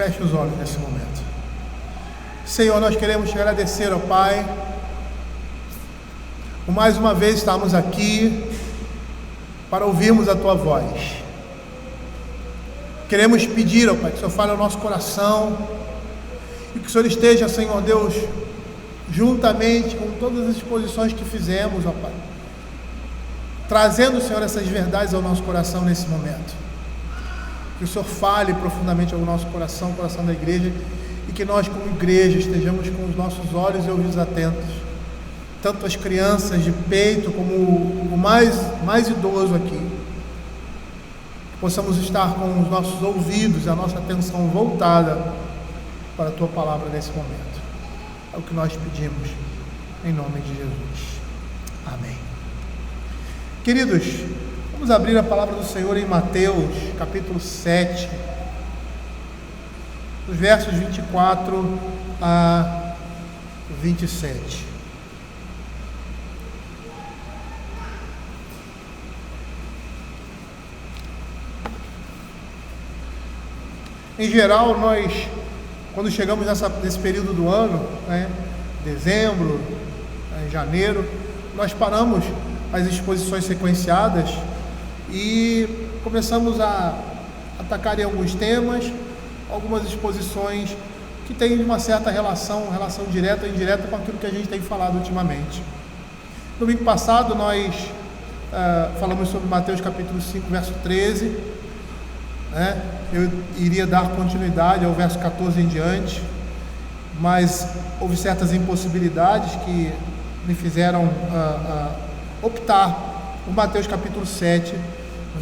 Feche os olhos nesse momento. Senhor, nós queremos te agradecer, ó Pai, por mais uma vez estarmos aqui para ouvirmos a Tua voz. Queremos pedir, ó Pai, que o Senhor fale ao nosso coração e que o Senhor esteja, Senhor Deus, juntamente com todas as exposições que fizemos, ó Pai, trazendo, Senhor, essas verdades ao nosso coração nesse momento. Que o Senhor fale profundamente ao nosso coração, o coração da igreja, e que nós, como igreja, estejamos com os nossos olhos e ouvidos atentos, tanto as crianças de peito como o mais idoso aqui, que possamos estar com os nossos ouvidos e a nossa atenção voltada para a Tua palavra nesse momento. É o que nós pedimos, em nome de Jesus. Amém. Queridos, vamos abrir a palavra do Senhor em Mateus, capítulo 7, os versos 24 a 27. Em geral, nós, quando chegamos nesse período do ano, dezembro, janeiro, nós paramos as exposições sequenciadas e começamos a atacar em alguns temas, algumas exposições que têm uma certa relação direta ou indireta com aquilo que a gente tem falado ultimamente. Domingo passado nós falamos sobre Mateus capítulo 5, verso 13, eu iria dar continuidade ao verso 14 em diante, mas houve certas impossibilidades que me fizeram optar por Mateus capítulo 7,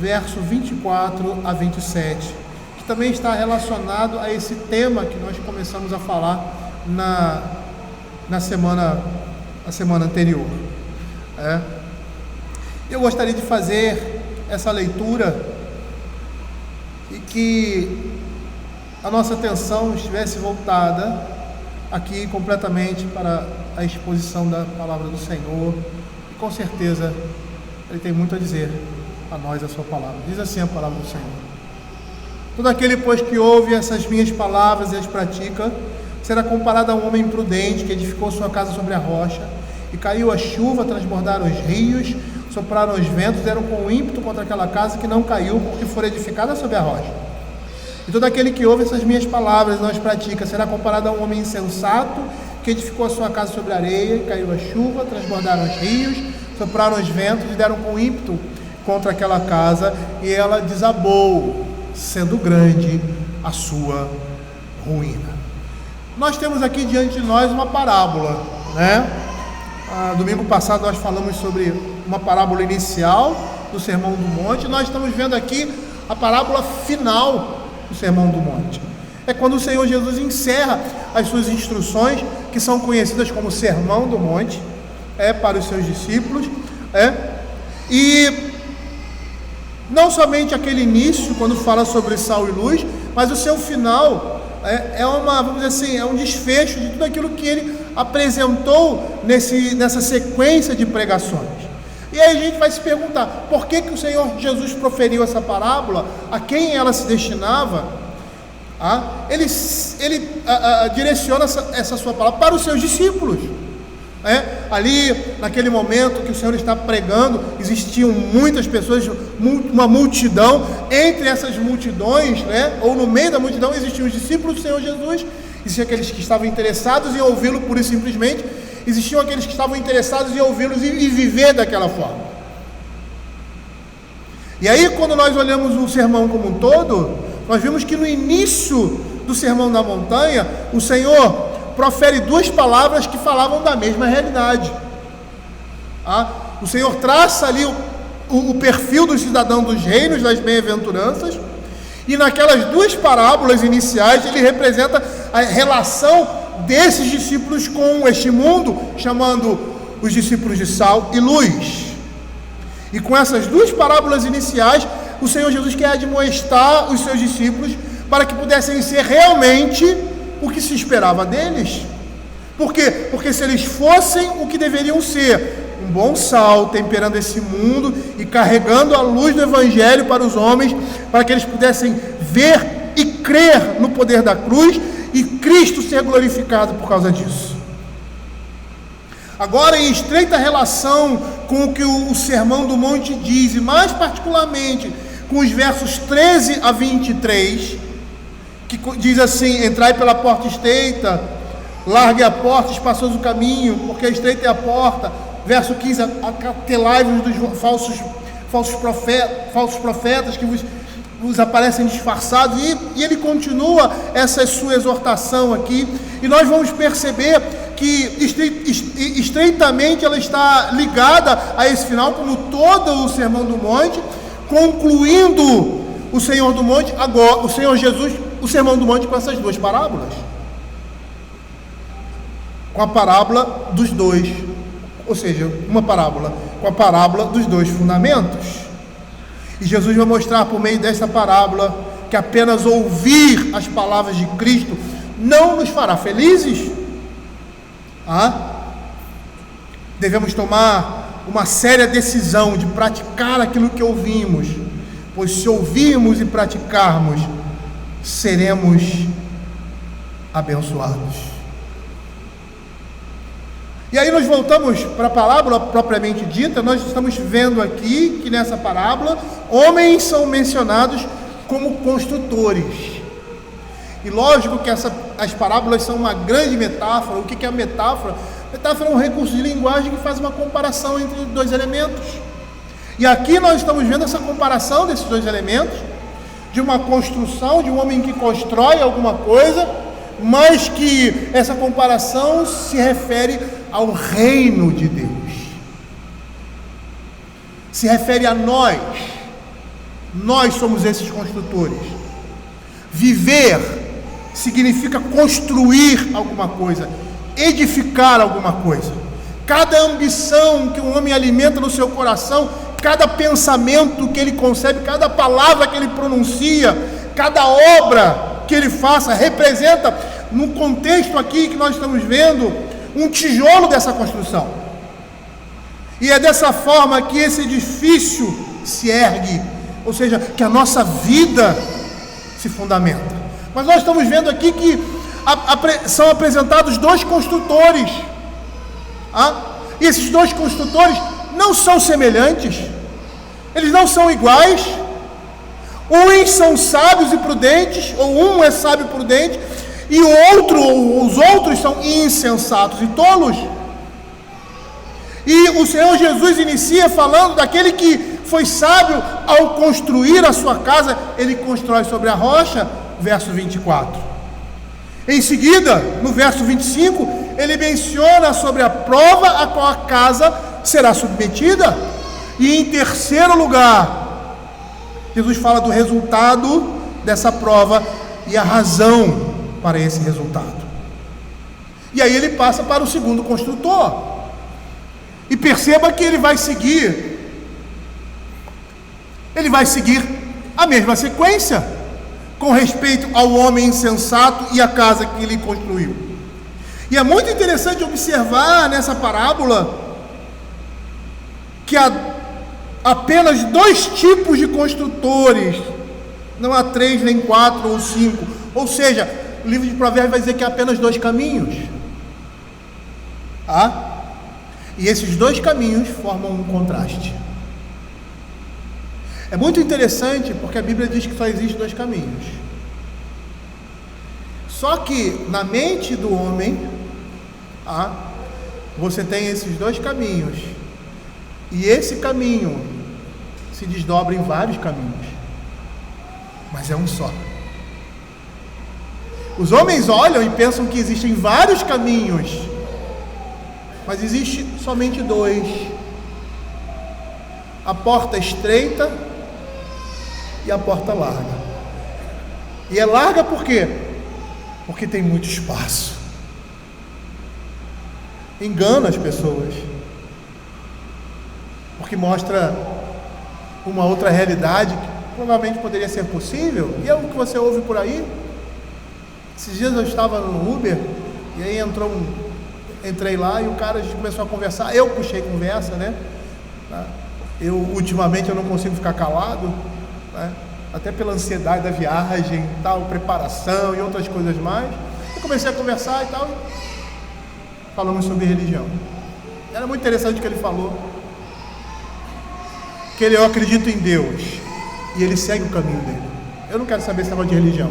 verso 24 a 27, que também está relacionado a esse tema que nós começamos a falar na semana anterior. Eu gostaria de fazer essa leitura e que a nossa atenção estivesse voltada aqui completamente para a exposição da palavra do Senhor. Com certeza Ele tem muito a dizer a nós, a sua palavra. Diz assim a palavra do Senhor: todo aquele, pois, que ouve essas minhas palavras e as pratica, será comparado a um homem prudente que edificou sua casa sobre a rocha, e caiu a chuva, transbordaram os rios, sopraram os ventos, deram com ímpeto contra aquela casa que não caiu, porque foi edificada sobre a rocha. E todo aquele que ouve essas minhas palavras e não as pratica, será comparado a um homem insensato que edificou a sua casa sobre a areia, caiu a chuva, transbordaram os rios, sopraram os ventos e deram com ímpeto contra aquela casa, e ela desabou, sendo grande a sua ruína. Nós temos aqui diante de nós uma parábola, domingo passado nós falamos sobre uma parábola inicial do Sermão do Monte. Nós estamos vendo aqui a parábola final do Sermão do Monte. É quando o Senhor Jesus encerra as suas instruções, que são conhecidas como Sermão do Monte, para os seus discípulos, e não somente aquele início, quando fala sobre sal e luz, mas o seu final vamos dizer assim, é um desfecho de tudo aquilo que ele apresentou nessa sequência de pregações. E aí a gente vai se perguntar, por que o Senhor Jesus proferiu essa parábola? A quem ela se destinava? Ele direciona essa sua palavra para os seus discípulos. Ali, naquele momento que o Senhor está pregando, existiam muitas pessoas, uma multidão. Entre essas multidões, ou no meio da multidão, existiam os discípulos do Senhor Jesus, existiam aqueles que estavam interessados em ouvi-lo pura e simplesmente, existiam aqueles que estavam interessados em ouvi-lo e viver daquela forma. E aí, quando nós olhamos o sermão como um todo, nós vimos que no início do Sermão da Montanha, o Senhor profere duas palavras que falavam da mesma realidade. O Senhor traça ali o perfil do cidadão dos reinos, das bem-aventuranças, e naquelas duas parábolas iniciais ele representa a relação desses discípulos com este mundo, chamando os discípulos de sal e luz. E com essas duas parábolas iniciais, o Senhor Jesus quer admoestar os seus discípulos para que pudessem ser realmente o que se esperava deles. Por quê? Porque se eles fossem o que deveriam ser, um bom sal, temperando esse mundo e carregando a luz do Evangelho para os homens, para que eles pudessem ver e crer no poder da cruz e Cristo ser glorificado por causa disso. Agora, em estreita relação com o que o Sermão do Monte diz, e mais particularmente com os versos 13 a 23, que diz assim: entrai pela porta estreita, largue a porta, espaçoso o caminho, porque estreita é a porta. Verso 15: acautelai-vos dos falsos profetas que vos aparecem disfarçados. E ele continua essa sua exortação aqui, e nós vamos perceber que estreitamente ela está ligada a esse final, como todo o Sermão do Monte, concluindo o Senhor do Monte, agora o Senhor Jesus, o Sermão do Monte, com essas duas parábolas, com a parábola dos dois, ou seja, uma parábola com a parábola dos dois fundamentos. E Jesus vai mostrar por meio dessa parábola que apenas ouvir as palavras de Cristo não nos fará felizes. Devemos tomar uma séria decisão de praticar aquilo que ouvimos, pois se ouvirmos e praticarmos, seremos abençoados. E aí nós voltamos para a parábola propriamente dita. Nós estamos vendo aqui que nessa parábola homens são mencionados como construtores. E lógico que as parábolas são uma grande metáfora. O que é a metáfora? Metáfora é um recurso de linguagem que faz uma comparação entre dois elementos. E aqui nós estamos vendo essa comparação desses dois elementos, de uma construção, de um homem que constrói alguma coisa, mas que essa comparação se refere ao reino de Deus. Se refere a nós. Nós somos esses construtores. Viver significa construir alguma coisa, edificar alguma coisa. Cada ambição que um homem alimenta no seu coração, cada pensamento que ele concebe, cada palavra que ele pronuncia, cada obra que ele faça, representa, no contexto aqui que nós estamos vendo, um tijolo dessa construção. E é dessa forma que esse edifício se ergue, ou seja, que a nossa vida se fundamenta. Mas nós estamos vendo aqui que são apresentados dois construtores. E esses dois construtores não são semelhantes, eles não são iguais. Uns são sábios e prudentes, ou um é sábio e prudente, e os outros são insensatos e tolos. E o Senhor Jesus inicia falando daquele que foi sábio ao construir a sua casa. Ele constrói sobre a rocha, verso 24. Em seguida, no verso 25, ele menciona sobre a prova a qual a casa será submetida. E em terceiro lugar, Jesus fala do resultado dessa prova e a razão para esse resultado. E aí ele passa para o segundo construtor. E perceba que ele vai seguir a mesma sequência com respeito ao homem insensato e a casa que ele construiu. E é muito interessante observar nessa parábola que há apenas dois tipos de construtores, não há 3, nem 4 ou 5. Ou seja, o livro de Provérbios vai dizer que há apenas dois caminhos. E esses dois caminhos formam um contraste. É muito interessante porque a Bíblia diz que só existem dois caminhos. Só que na mente do homem, você tem esses dois caminhos. E esse caminho se desdobra em vários caminhos. Mas é um só. Os homens olham e pensam que existem vários caminhos, mas existe somente dois. A porta estreita e a porta larga. E é larga por quê? Porque tem muito espaço. Engana as pessoas, porque mostra uma outra realidade que provavelmente poderia ser possível. E é o que você ouve por aí. Esses dias eu estava no Uber e aí entrei lá e o cara, a gente começou a conversar. Eu puxei conversa, né? Ultimamente eu não consigo ficar calado, né? até pela ansiedade da viagem, tal, preparação e outras coisas mais. Eu comecei a conversar e tal, falamos sobre religião. Era muito interessante o que ele falou, que eu acredito em Deus, e ele segue o caminho dele. Eu não quero saber esse negócio de religião.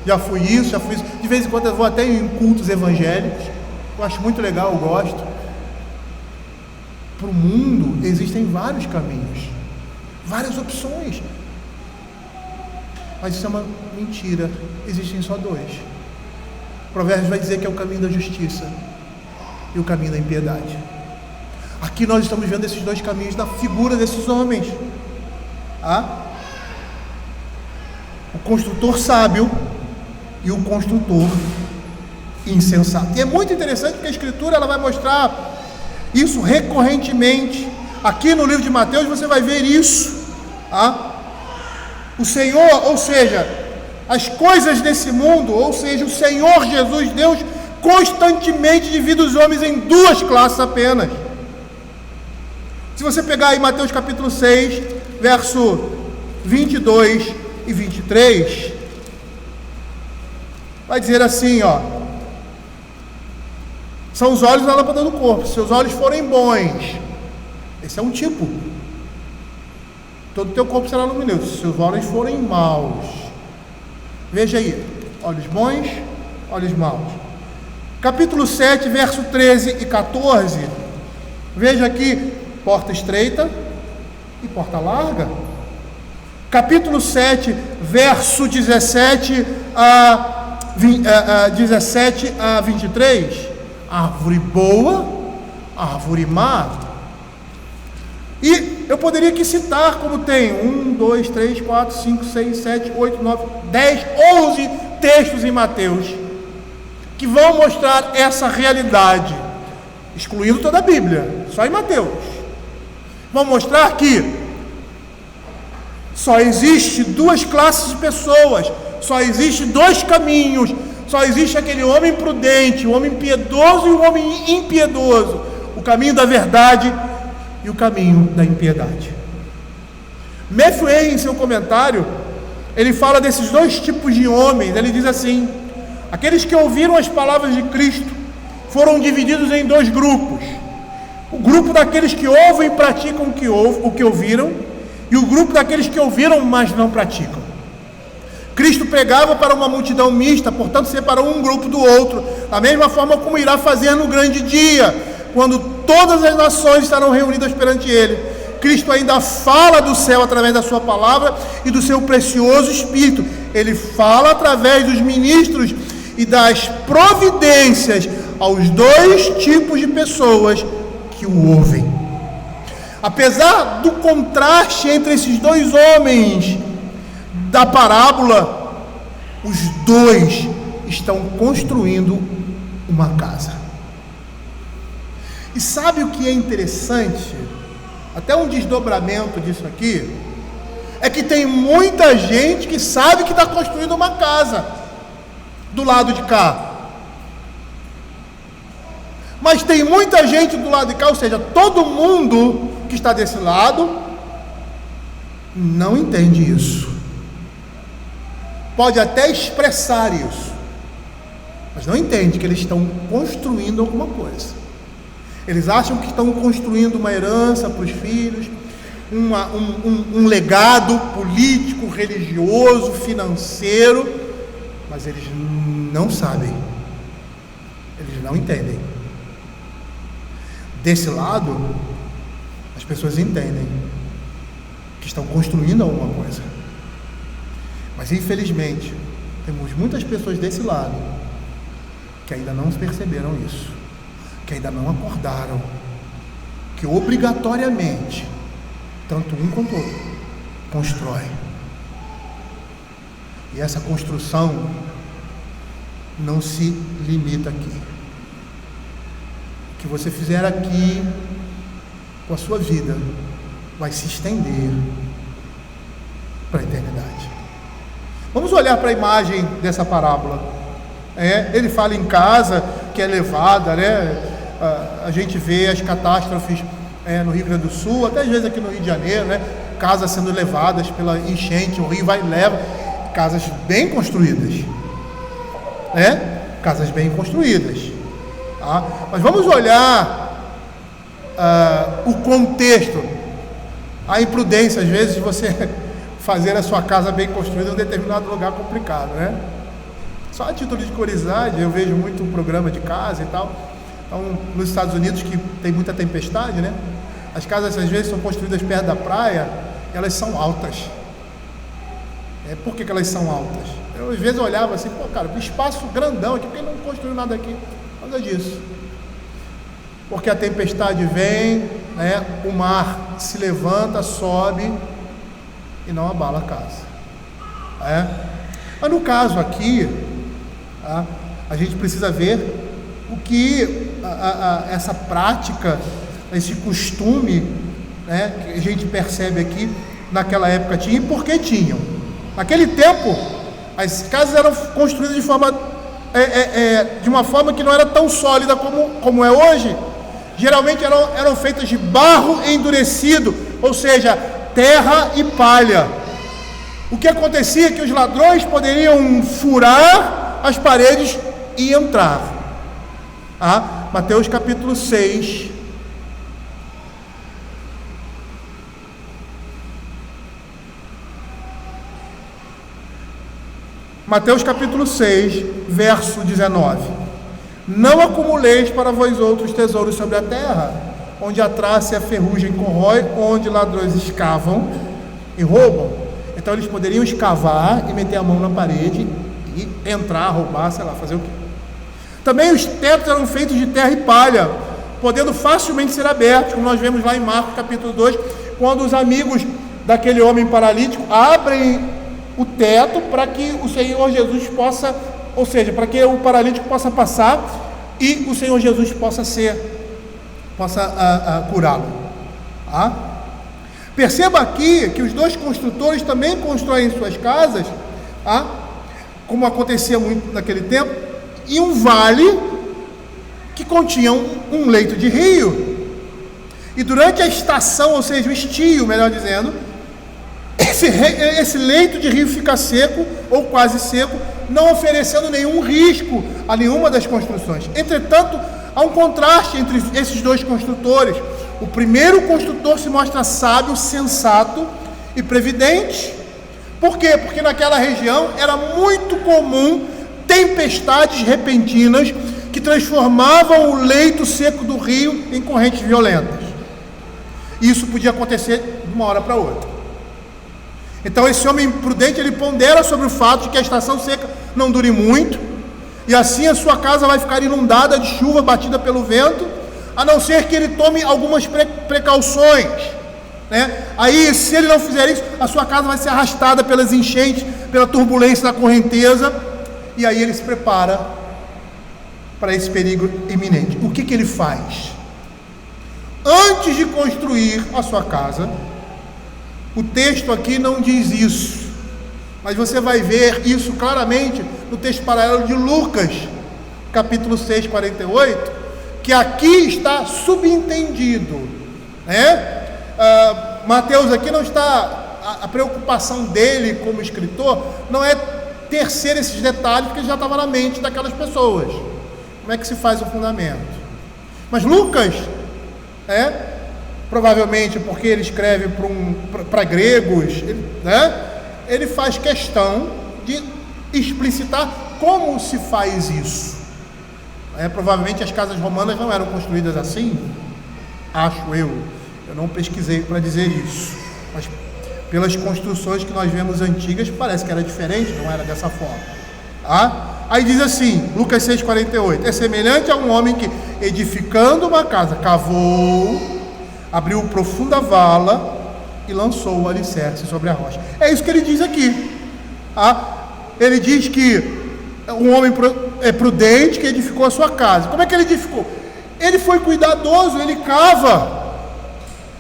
Já fui isso. De vez em quando eu vou até em cultos evangélicos, eu acho muito legal, eu gosto. Para o mundo existem vários caminhos, várias opções, mas isso é uma mentira, existem só dois. Provérbios vai dizer que é o caminho da justiça e o caminho da impiedade. Aqui nós estamos vendo esses dois caminhos na figura desses homens. O construtor sábio e o construtor insensato. E é muito interessante porque a Escritura ela vai mostrar isso recorrentemente. Aqui no livro de Mateus você vai ver isso. O Senhor, ou seja, as coisas desse mundo, ou seja, o Senhor Jesus, Deus, constantemente divide os homens em duas classes apenas. Se você pegar aí Mateus capítulo 6, verso 22 e 23, vai dizer assim, são os olhos na lâmpada do corpo. Se seus olhos forem bons, esse é um tipo, todo o teu corpo será luminoso. Se seus olhos forem maus, veja aí, olhos bons, olhos maus. Capítulo 7, verso 13 e 14, veja aqui, porta estreita e porta larga. Capítulo 7, verso 17 a 23, árvore boa, árvore má. E eu poderia aqui citar como tem 1, 2, 3, 4, 5, 6, 7, 8, 9, 10, 11 textos em Mateus que vão mostrar essa realidade, excluindo toda a Bíblia, só em Mateus. Vão mostrar que só existe duas classes de pessoas, só existe dois caminhos, só existe aquele homem prudente, o homem piedoso e o homem impiedoso, o caminho da verdade e o caminho da impiedade. Matthew Henry, em seu comentário, ele fala desses dois tipos de homens. Ele diz assim: aqueles que ouviram as palavras de Cristo foram divididos em dois grupos: o grupo daqueles que ouvem e praticam o que ouviram, e o grupo daqueles que ouviram, mas não praticam. Cristo pregava para uma multidão mista, portanto separou um grupo do outro, da mesma forma como irá fazer no grande dia, quando todas as nações estarão reunidas perante Ele. Cristo ainda fala do céu através da sua palavra e do seu precioso Espírito. Ele fala através dos ministros e das providências aos dois tipos de pessoas que o ouvem. Apesar do contraste entre esses dois homens da parábola, os dois estão construindo uma casa. E sabe o que é interessante? Até um desdobramento disso aqui é que tem muita gente que sabe que está construindo uma casa do lado de cá, mas tem muita gente do lado de cá, ou seja, todo mundo que está desse lado não entende isso. Pode até expressar isso, mas não entende que eles estão construindo alguma coisa. Eles acham que estão construindo uma herança para os filhos, um legado político, religioso, financeiro, mas eles não sabem, eles não entendem. Desse lado, as pessoas entendem que estão construindo alguma coisa, mas infelizmente temos muitas pessoas desse lado que ainda não perceberam isso, que ainda não acordaram que obrigatoriamente tanto um quanto o outro constrói, e essa construção não se limita aqui. O que você fizer aqui com a sua vida vai se estender para a eternidade. Vamos olhar para a imagem dessa parábola. Ele fala em casa que é levada, a gente vê as catástrofes no Rio Grande do Sul, até às vezes aqui no Rio de Janeiro, casas sendo levadas pela enchente, o rio vai e leva, casas bem construídas, né? Casas bem construídas, tá? Mas vamos olhar o contexto. A imprudência, às vezes, de você fazer a sua casa bem construída em um determinado lugar complicado, né? Só a título de curiosidade, eu vejo muito programa de casa e tal. Então, nos Estados Unidos, que tem muita tempestade, né? As casas, às vezes, são construídas perto da praia, elas são altas. Por que elas são altas? Eu, às vezes, olhava assim, pô, cara, espaço grandão aqui, por que não construiu nada aqui? Por causa disso. Porque a tempestade vem, né? O mar se levanta, sobe e não abala a casa. Mas no caso aqui, a gente precisa ver o que essa prática, esse costume, né, que a gente percebe aqui naquela época tinha, e por que tinham. Naquele tempo, as casas eram construídas de uma forma que não era tão sólida como é hoje. Geralmente eram feitas de barro endurecido, ou seja, terra e palha. O que acontecia é que os ladrões poderiam furar as paredes e entrar. Mateus capítulo 6. Mateus capítulo 6, verso 19. Não acumuleis para vós outros tesouros sobre a terra, onde a traça e a ferrugem corrói, onde ladrões escavam e roubam. Então eles poderiam escavar e meter a mão na parede e entrar, roubar, sei lá, fazer o quê. Também os tetos eram feitos de terra e palha, podendo facilmente ser abertos, como nós vemos lá em Marcos capítulo 2, quando os amigos daquele homem paralítico abrem o teto para que o Senhor Jesus possa, ou seja, para que o paralítico possa passar e o Senhor Jesus possa curá-lo. Perceba aqui que os dois construtores também constroem suas casas, como acontecia muito naquele tempo, em um vale que continha um leito de rio. E durante a estação, ou seja, o estio, melhor dizendo, esse leito de rio fica seco ou quase seco, não oferecendo nenhum risco a nenhuma das construções. Entretanto, há um contraste entre esses dois construtores. O primeiro construtor se mostra sábio, sensato e previdente. Por quê? Porque naquela região era muito comum tempestades repentinas que transformavam o leito seco do rio em correntes violentas. Isso podia acontecer de uma hora para outra. Então esse homem prudente, ele pondera sobre o fato de que a estação seca não dure muito, e assim a sua casa vai ficar inundada de chuva batida pelo vento, a não ser que ele tome algumas precauções, né? Aí, se ele não fizer isso, a sua casa vai ser arrastada pelas enchentes, pela turbulência da correnteza, e aí ele se prepara para esse perigo iminente. O que ele faz? Antes de construir a sua casa, o texto aqui não diz isso, mas você vai ver isso claramente no texto paralelo de Lucas, capítulo 6, 48, que aqui está subentendido, né? Mateus aqui não está, a preocupação dele como escritor não é tecer esses detalhes, porque ele já estava na mente daquelas pessoas. Como é que se faz o fundamento? Mas Lucas, provavelmente porque ele escreve para gregos, ele faz questão de explicitar como se faz isso. Provavelmente as casas romanas não eram construídas assim, acho eu não pesquisei para dizer isso, mas pelas construções que nós vemos antigas, parece que era diferente, não era dessa forma. Aí diz assim, Lucas 6,48, é semelhante a um homem que, edificando uma casa, cavou, abriu profunda vala e lançou o alicerce sobre a rocha. É isso que ele diz aqui. Ele diz que um homem prudente que edificou a sua casa. Como é que ele edificou? Ele foi cuidadoso, ele cava,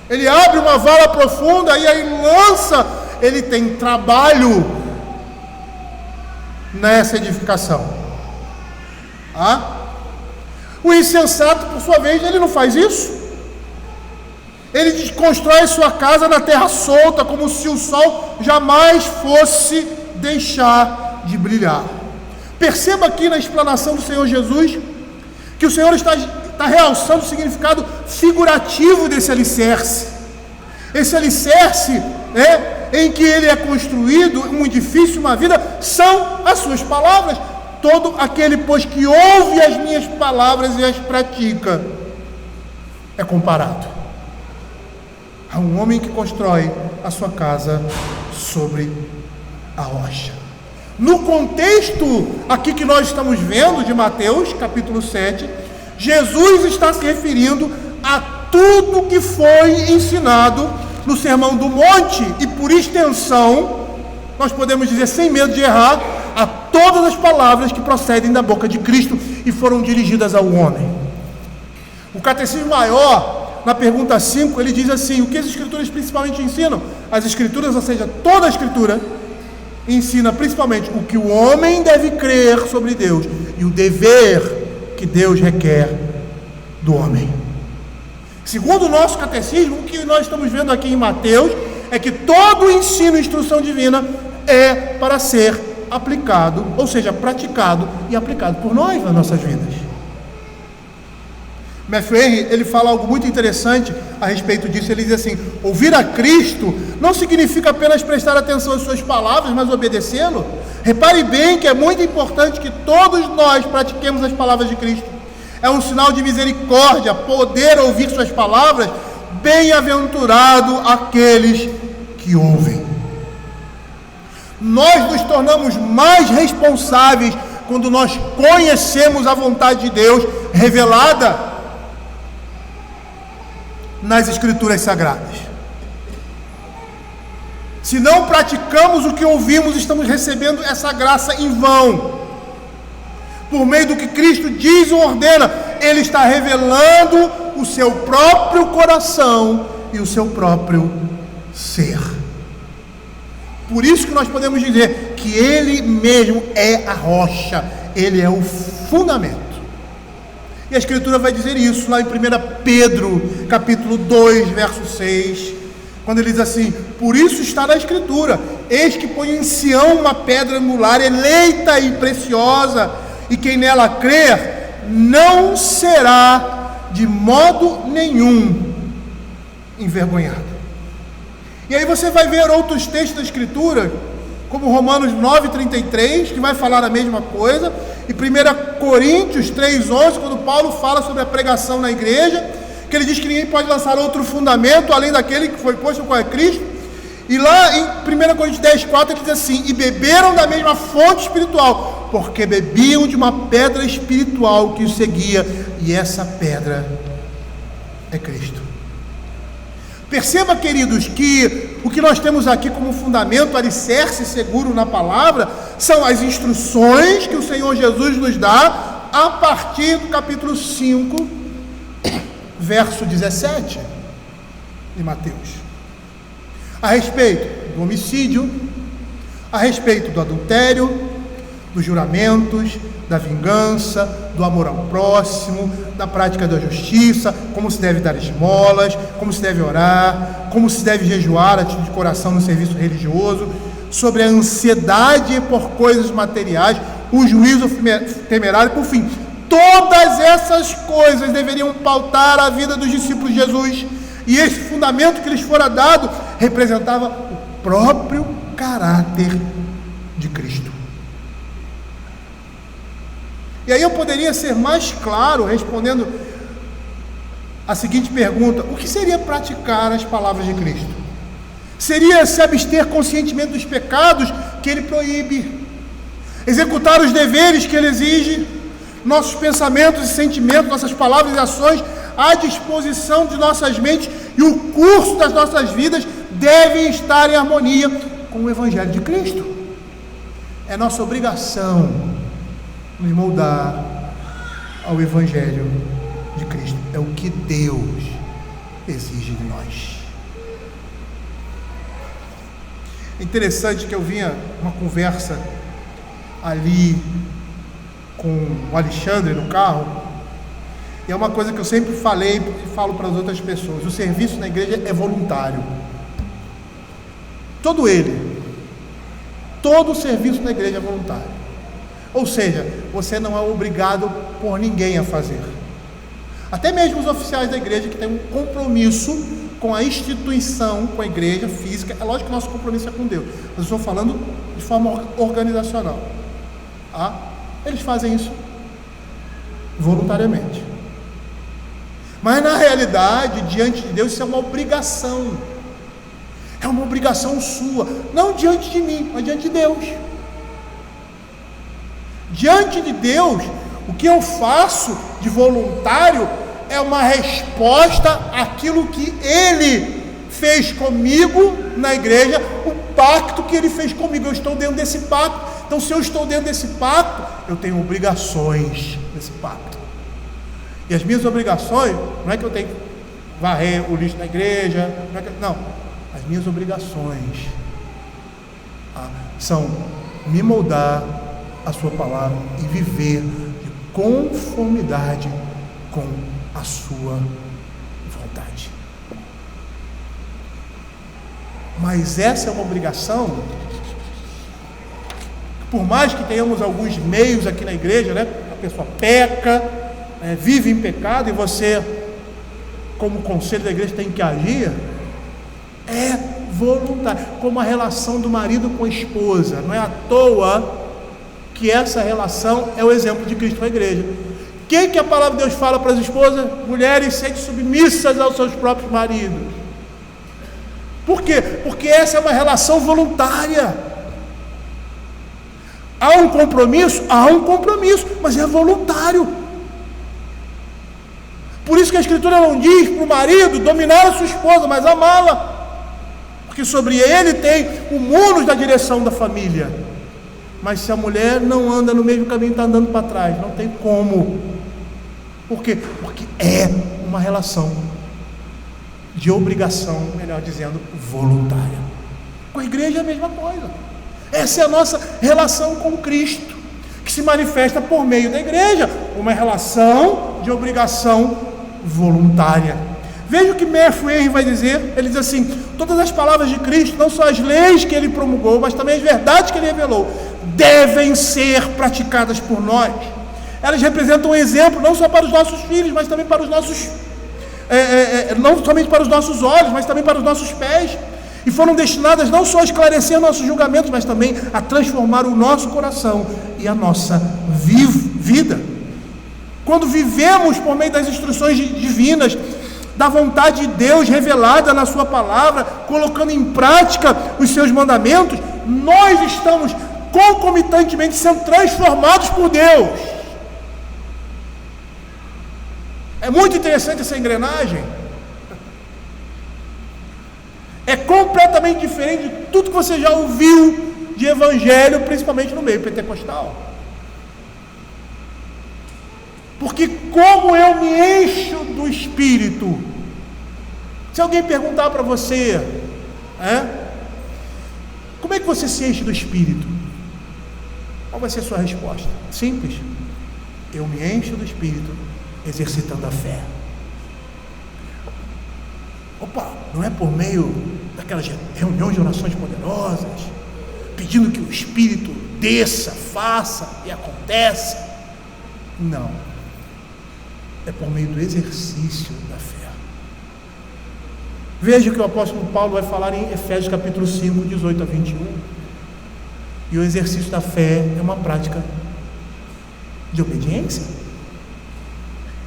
ele abre uma vala profunda e aí lança, ele tem trabalho nessa edificação. O insensato, por sua vez, ele não faz isso. Ele constrói sua casa na terra solta, como se o sol jamais fosse deixar de brilhar. Perceba aqui na explanação do Senhor Jesus, que o Senhor está realçando o significado figurativo desse alicerce. Esse alicerce, em que ele é construído, um edifício, uma vida, são as suas palavras. Todo aquele, pois, que ouve as minhas palavras e as pratica, é comparado a um homem que constrói a sua casa sobre a rocha. No contexto aqui que nós estamos vendo de Mateus, capítulo 7, Jesus está se referindo a tudo que foi ensinado no Sermão do Monte e, por extensão, nós podemos dizer sem medo de errar, a todas as palavras que procedem da boca de Cristo e foram dirigidas ao homem. O Catecismo Maior, na pergunta 5, ele diz assim: o que as Escrituras principalmente ensinam? As Escrituras, ou seja, toda a Escritura, ensina principalmente o que o homem deve crer sobre Deus e o dever que Deus requer do homem. Segundo o nosso catecismo, o que nós estamos vendo aqui em Mateus é que todo o ensino e instrução divina é para ser aplicado, ou seja, praticado e aplicado por nós nas nossas vidas. Matthew Henry, ele fala algo muito interessante a respeito disso. Ele diz assim: ouvir a Cristo não significa apenas prestar atenção às suas palavras, mas obedecê-lo. Repare bem que é muito importante que todos nós pratiquemos as palavras de Cristo. É um sinal de misericórdia poder ouvir suas palavras. Bem-aventurado aqueles que ouvem. Nós nos tornamos mais responsáveis quando nós conhecemos a vontade de Deus revelada nas Escrituras Sagradas. Se não praticamos o que ouvimos, estamos recebendo essa graça em vão. Por meio do que Cristo diz ou ordena, Ele está revelando o seu próprio coração e o seu próprio ser. Por isso que nós podemos dizer que Ele mesmo é a rocha, Ele é o fundamento. E a Escritura vai dizer isso lá em 1 Pedro, capítulo 2, verso 6, quando ele diz assim: por isso está na Escritura: eis que põe em Sião uma pedra angular, eleita e preciosa, e quem nela crer não será de modo nenhum envergonhado. E aí você vai ver outros textos da Escritura, como Romanos 9,33, que vai falar a mesma coisa, e 1 Coríntios 3,11, quando Paulo fala sobre a pregação na igreja, que ele diz que ninguém pode lançar outro fundamento além daquele que foi posto, qual é Cristo. E lá em 1 Coríntios 10,4 ele diz assim: e beberam da mesma fonte espiritual, porque bebiam de uma pedra espiritual que os seguia, e essa pedra é Cristo. Perceba, queridos, que o que nós temos aqui como fundamento, alicerce seguro na palavra, são as instruções que o Senhor Jesus nos dá a partir do capítulo 5, verso 17 de Mateus, a respeito do homicídio, a respeito do adultério, dos juramentos, da vingança, do amor ao próximo, da prática da justiça, como se deve dar esmolas, como se deve orar, como se deve jejuar, atitude de coração no serviço religioso, sobre a ansiedade por coisas materiais, o juízo temerário, por fim. Todas essas coisas deveriam pautar a vida dos discípulos de Jesus, e esse fundamento que lhes fora dado representava o próprio caráter de Cristo. E aí eu poderia ser mais claro respondendo a seguinte pergunta: o que seria praticar as palavras de Cristo? Seria se abster conscientemente dos pecados que Ele proíbe, executar os deveres que Ele exige, nossos pensamentos e sentimentos, nossas palavras e ações à disposição de nossas mentes, e o curso das nossas vidas devem estar em harmonia com o Evangelho de Cristo. É nossa obrigação nos moldar ao Evangelho de Cristo. É o que Deus exige de nós. É interessante que eu vinha uma conversa ali com o Alexandre no carro, E é uma coisa que eu sempre falei e falo para as outras pessoas: o serviço na igreja é voluntário. Todo ele. Todo o serviço na igreja é voluntário. Ou seja, você não é obrigado por ninguém a fazer. Até mesmo os oficiais da igreja que têm um compromisso com a instituição, com a igreja física. É lógico que o nosso compromisso é com Deus, mas eu estou falando de forma organizacional. Tá? Eles fazem isso voluntariamente. Mas na realidade, diante de Deus, isso é uma obrigação. É uma obrigação sua, não diante de mim, mas diante de Deus. Diante de Deus, o que eu faço de voluntário é uma resposta àquilo que Ele fez comigo na igreja, o pacto que Ele fez comigo. Eu estou dentro desse pacto. Então, se eu estou dentro desse pacto, eu tenho obrigações nesse pacto. E as minhas obrigações, não é que eu tenho que varrer o lixo da igreja, não. As minhas obrigações são me moldar a sua palavra e viver de conformidade com a sua vontade. Mas essa é uma obrigação, por mais que tenhamos alguns meios aqui na igreja, né? A pessoa peca, vive em pecado, e você, como conselho da igreja, tem que agir. É voluntário, como a relação do marido com a esposa. Não é à toa que essa relação é o exemplo de Cristo na igreja. O que a palavra de Deus fala para as esposas? Mulheres, sejam submissas aos seus próprios maridos. Por quê? Porque essa é uma relação voluntária. Há um compromisso? Há um compromisso, mas é voluntário. Por isso que a Escritura não diz para o marido dominar a sua esposa, mas amá-la. Porque sobre ele tem o mundo da direção da família. Mas se a mulher não anda no mesmo caminho, está andando para trás, não tem como. Por quê? Porque é uma relação de obrigação, melhor dizendo, voluntária. Com a igreja é a mesma coisa. Essa é a nossa relação com Cristo, que se manifesta por meio da igreja, uma relação de obrigação voluntária. Veja o que Matthew Henry vai dizer. Ele diz assim: todas as palavras de Cristo, não só as leis que Ele promulgou, mas também as verdades que Ele revelou, devem ser praticadas por nós. Elas representam um exemplo não só para os nossos filhos, mas também para os nossos, não somente para os nossos olhos, mas também para os nossos pés. E foram destinadas não só a esclarecer nossos julgamentos, mas também a transformar o nosso coração e a nossa vida. Quando vivemos por meio das instruções divinas, da vontade de Deus revelada na sua palavra, colocando em prática os seus mandamentos, nós estamos concomitantemente sendo transformados por Deus. É muito interessante essa engrenagem. É completamente diferente de tudo que você já ouviu de evangelho, principalmente no meio pentecostal. Porque como eu me encho do Espírito? Se alguém perguntar para você, como é que você se enche do Espírito? Qual vai ser a sua resposta? Simples. Eu me encho do Espírito exercitando a fé. Opa, não é por meio daquelas reuniões de orações poderosas, pedindo que o Espírito desça, faça e aconteça. Não. É por meio do exercício da fé. Veja o que o apóstolo Paulo vai falar em Efésios capítulo 5, 18 a 21. E o exercício da fé é uma prática de obediência.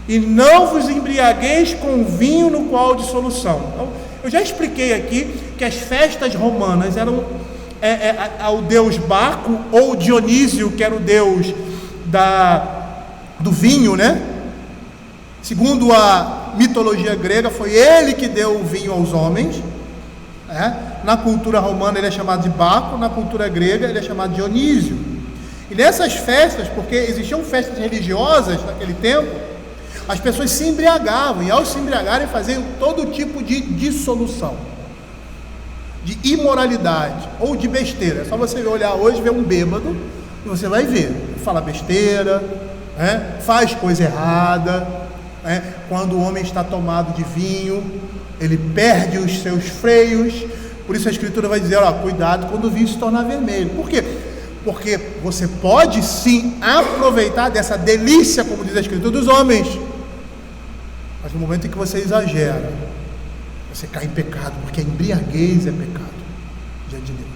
E não vos embriagueis com vinho no qual há dissolução. Então, eu já expliquei aqui que as festas romanas eram ao deus Baco, ou Dionísio, que era o deus do vinho, né? Segundo a mitologia grega, foi ele que deu o vinho aos homens. Na cultura romana ele é chamado de Baco, na cultura grega ele é chamado de Dionísio. E nessas festas, porque existiam festas religiosas naquele tempo, as pessoas se embriagavam, e ao se embriagarem faziam todo tipo de dissolução, de imoralidade ou de besteira. É só você olhar hoje, ver um bêbado, e você vai ver, fala besteira, faz coisa errada, Quando o homem está tomado de vinho, ele perde os seus freios. Por isso a Escritura vai dizer, cuidado quando o vinho se tornar vermelho. Por quê? Porque você pode sim aproveitar dessa delícia, como diz a Escritura, dos homens, mas no momento em que você exagera, você cai em pecado, porque a embriaguez é pecado diante de Deus.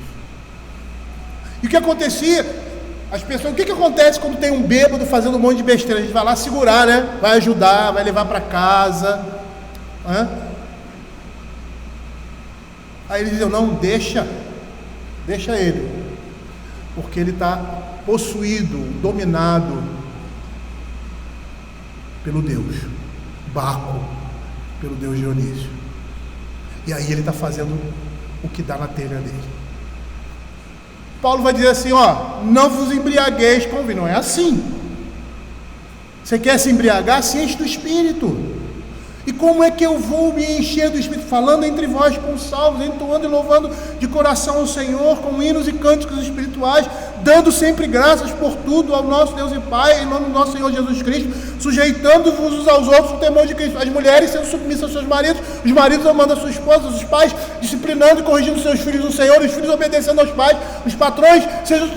E o que acontecia? As pessoas, o que acontece quando tem um bêbado fazendo um monte de besteira? A gente vai lá segurar, vai ajudar, vai levar para casa, Aí eles diziam, não, deixa ele, porque ele está possuído, dominado pelo Deus Baco, pelo Deus Dionísio. E aí ele está fazendo o que dá na telha dele. Paulo vai dizer assim, não vos embriagueis com vinho. Não é assim. Você quer se embriagar? Se enche do Espírito. E como é que eu vou me encher do Espírito? Falando entre vós com salmos, entoando e louvando de coração ao Senhor, com hinos e cânticos espirituais, dando sempre graças por tudo ao nosso Deus e Pai, em nome do nosso Senhor Jesus Cristo, sujeitando-vos uns aos outros no temor de Cristo. As mulheres sendo submissas aos seus maridos, os maridos amando as suas esposas, os pais disciplinando e corrigindo seus filhos no Senhor, os filhos obedecendo aos pais, os patrões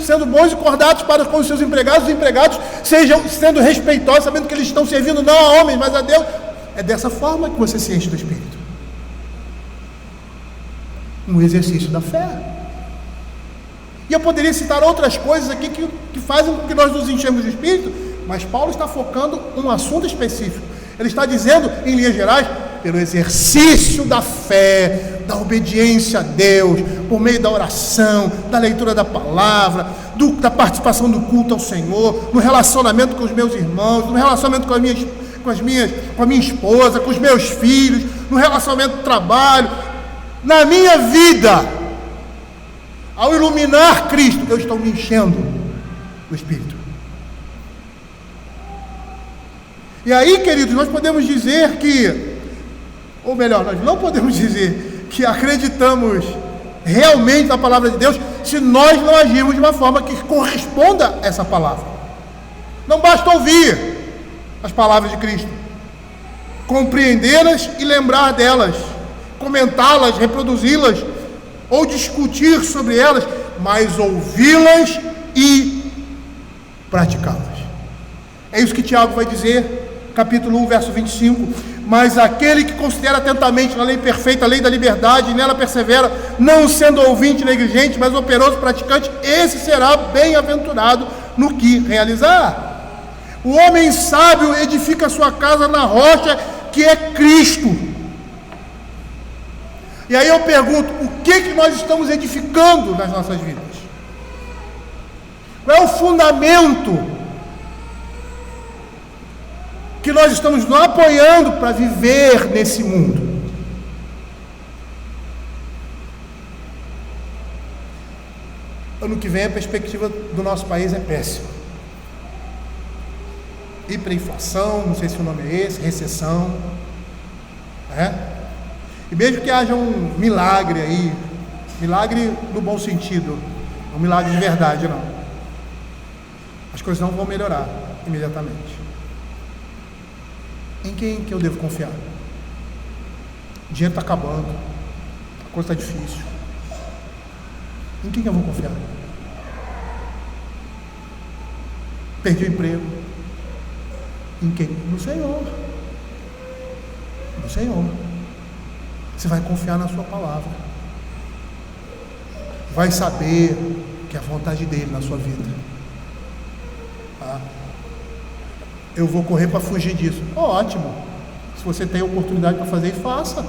sendo bons e cordatos para com os seus empregados, os empregados sejam sendo respeitosos, sabendo que eles estão servindo não a homens, mas a Deus. É dessa forma que você se enche do Espírito. Um exercício da fé. E eu poderia citar outras coisas aqui que fazem com que nós nos enchemos do Espírito, mas Paulo está focando um assunto específico. Ele está dizendo, em linhas gerais, pelo exercício da fé, da obediência a Deus, por meio da oração, da leitura da palavra, da participação do culto ao Senhor, no relacionamento com os meus irmãos, no relacionamento com a minha esposa, com os meus filhos, no relacionamento do trabalho, na minha vida. Ao iluminar Cristo, eu estou me enchendo do Espírito. E aí, queridos, nós podemos dizer que, ou melhor, nós não podemos dizer que acreditamos realmente na palavra de Deus se nós não agirmos de uma forma que corresponda a essa palavra. Não basta ouvir as palavras de Cristo, compreendê-las e lembrar delas, comentá-las, reproduzi-las ou discutir sobre elas, mas ouvi-las e praticá-las. É isso que Tiago vai dizer, capítulo 1, verso 25. Mas aquele que considera atentamente na lei perfeita, a lei da liberdade, e nela persevera, não sendo ouvinte negligente, mas operoso praticante, esse será bem-aventurado no que realizar. O homem sábio edifica sua casa na rocha que é Cristo. E aí eu pergunto, o que nós estamos edificando nas nossas vidas? Qual é o fundamento que nós estamos nos apoiando para viver nesse mundo? Ano que vem a perspectiva do nosso país é péssima. Hiperinflação, não sei se o nome é esse, recessão, E mesmo que haja um milagre aí, milagre no bom sentido, um milagre de verdade, não, as coisas não vão melhorar imediatamente. Em quem que eu devo confiar? O dinheiro está acabando, a coisa está difícil. Em quem que eu vou confiar? Perdi o emprego. Em quem? No Senhor. No Senhor. Você vai confiar na sua palavra. Vai saber que é a vontade dele na sua vida. Eu vou correr para fugir disso. Ótimo. Se você tem a oportunidade para fazer, faça.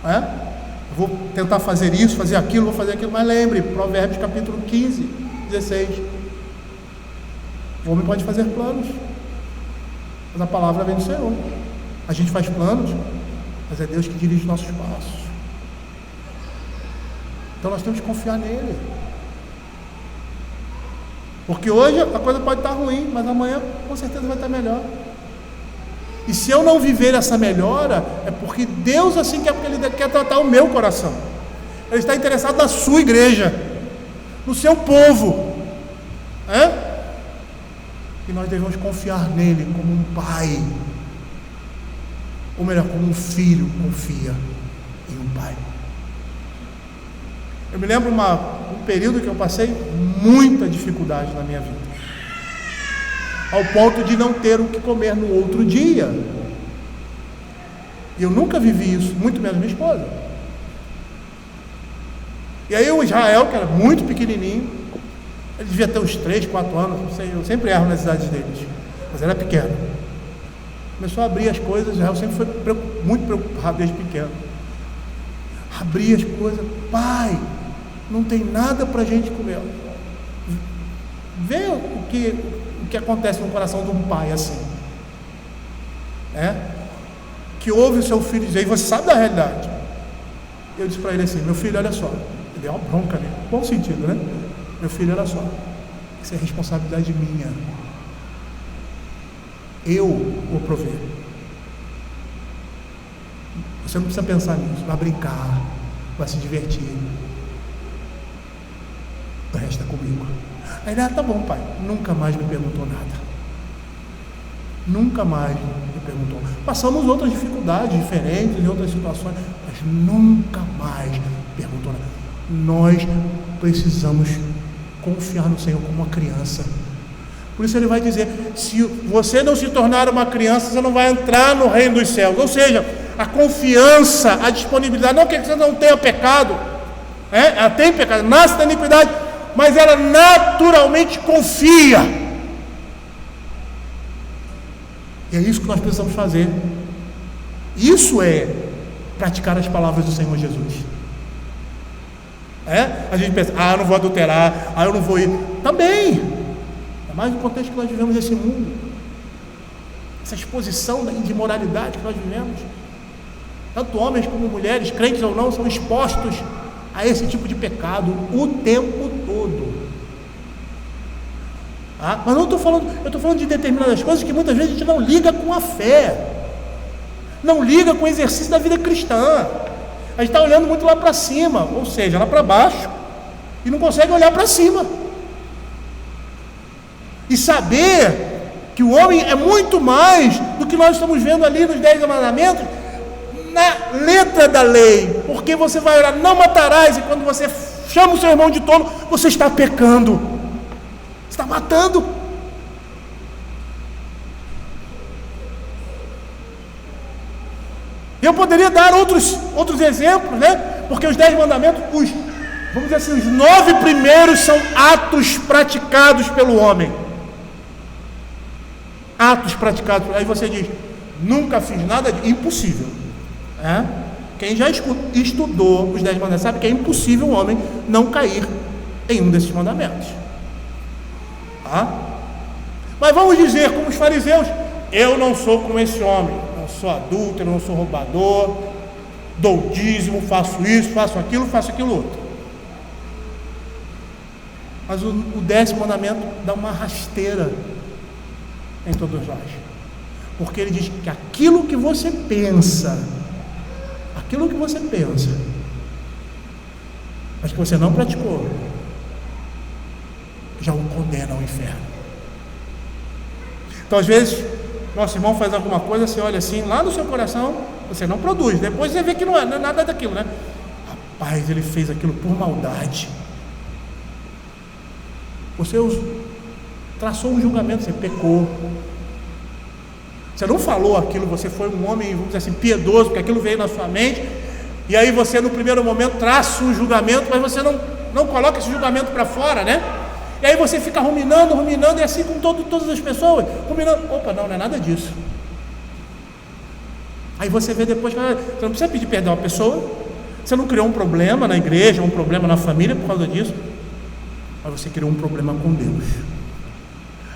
Eu vou tentar fazer isso, fazer aquilo, vou fazer aquilo. Mas lembre, Provérbios capítulo 15, 16. O homem pode fazer planos, mas a palavra vem do Senhor. A gente faz planos, mas é Deus que dirige nossos passos. Então nós temos que confiar nele. Porque hoje a coisa pode estar ruim, mas amanhã com certeza vai estar melhor. E se eu não viver essa melhora, é porque Deus assim quer, porque Ele quer tratar o meu coração. Ele está interessado na sua igreja, no seu povo. E nós devemos confiar nele como um pai ou melhor, como um filho confia em um pai. Eu me lembro um período que eu passei muita dificuldade na minha vida, ao ponto de não ter o que comer no outro dia. E eu nunca vivi isso, muito menos minha esposa. E aí o Israel, que era muito pequenininho, ele devia ter uns 3, 4 anos, não sei, eu sempre erro nas idades deles, mas era pequeno. Começou a abrir as coisas, Israel sempre foi muito preocupado desde pequeno. Abria as coisas, pai, não tem nada para a gente comer. Vê o que acontece no coração de um pai assim, que ouve o seu filho dizer, e você sabe da realidade. Eu disse para ele assim, meu filho, olha só, ele deu uma bronca ali, bom sentido, né? Meu filho, olha só, isso é responsabilidade minha, eu vou prover. Você não precisa pensar nisso, vai brincar, vai se divertir, o resto é comigo. Aí ele, tá bom, pai. Nunca mais me perguntou nada. Nunca mais me perguntou. Passamos outras dificuldades diferentes, em outras situações, mas nunca mais perguntou nada. Nós precisamos confiar no Senhor como uma criança. Por isso ele vai dizer, se você não se tornar uma criança, você não vai entrar no reino dos céus. Ou seja, a confiança, a disponibilidade, não que você não tenha pecado, ela tem pecado, nasce da iniquidade, mas ela naturalmente confia. E é isso que nós precisamos fazer. Isso é praticar as palavras do Senhor Jesus. A gente pensa, eu não vou adulterar, eu não vou ir. Também, é mais no contexto que nós vivemos nesse mundo, essa exposição de imoralidade que nós vivemos. Tanto homens como mulheres, crentes ou não, são expostos a esse tipo de pecado o tempo todo. Mas não estou falando, eu estou falando de determinadas coisas que muitas vezes a gente não liga com a fé, não liga com o exercício da vida cristã. A gente está olhando muito lá para cima, ou seja, lá para baixo, e não consegue olhar para cima e saber que o homem é muito mais do que nós estamos vendo ali nos 10 mandamentos, na letra da lei, porque você vai orar, não matarás, e quando você chama o seu irmão de tolo, você está pecando, está matando. Eu poderia dar outros exemplos, porque os 10 mandamentos, vamos dizer assim, os 9 primeiros são atos praticados pelo homem. Atos praticados, aí você diz, nunca fiz nada, impossível. Quem já estudou os 10 mandamentos sabe que é impossível o homem não cair em um desses mandamentos. Mas vamos dizer, como os fariseus, eu não sou como esse homem, não sou adúltero, não sou roubador, dou dízimo, faço isso, faço aquilo outro. Mas o 10º mandamento dá uma rasteira em todos nós, porque ele diz que aquilo que você pensa, mas que você não praticou, já o condena ao inferno. Então às vezes nosso irmão faz alguma coisa, você olha assim, lá no seu coração você não produz, depois você vê que não é nada daquilo, rapaz, ele fez aquilo por maldade. Você traçou um julgamento, você pecou, você não falou aquilo, você foi um homem, vamos dizer assim, piedoso, porque aquilo veio na sua mente, e aí você no primeiro momento traça um julgamento, mas você não coloca esse julgamento para fora, e aí você fica ruminando, e assim com todas as pessoas, ruminando, não é nada disso. Aí você vê depois, você não precisa pedir perdão à pessoa, você não criou um problema na igreja, um problema na família por causa disso, mas você criou um problema com Deus,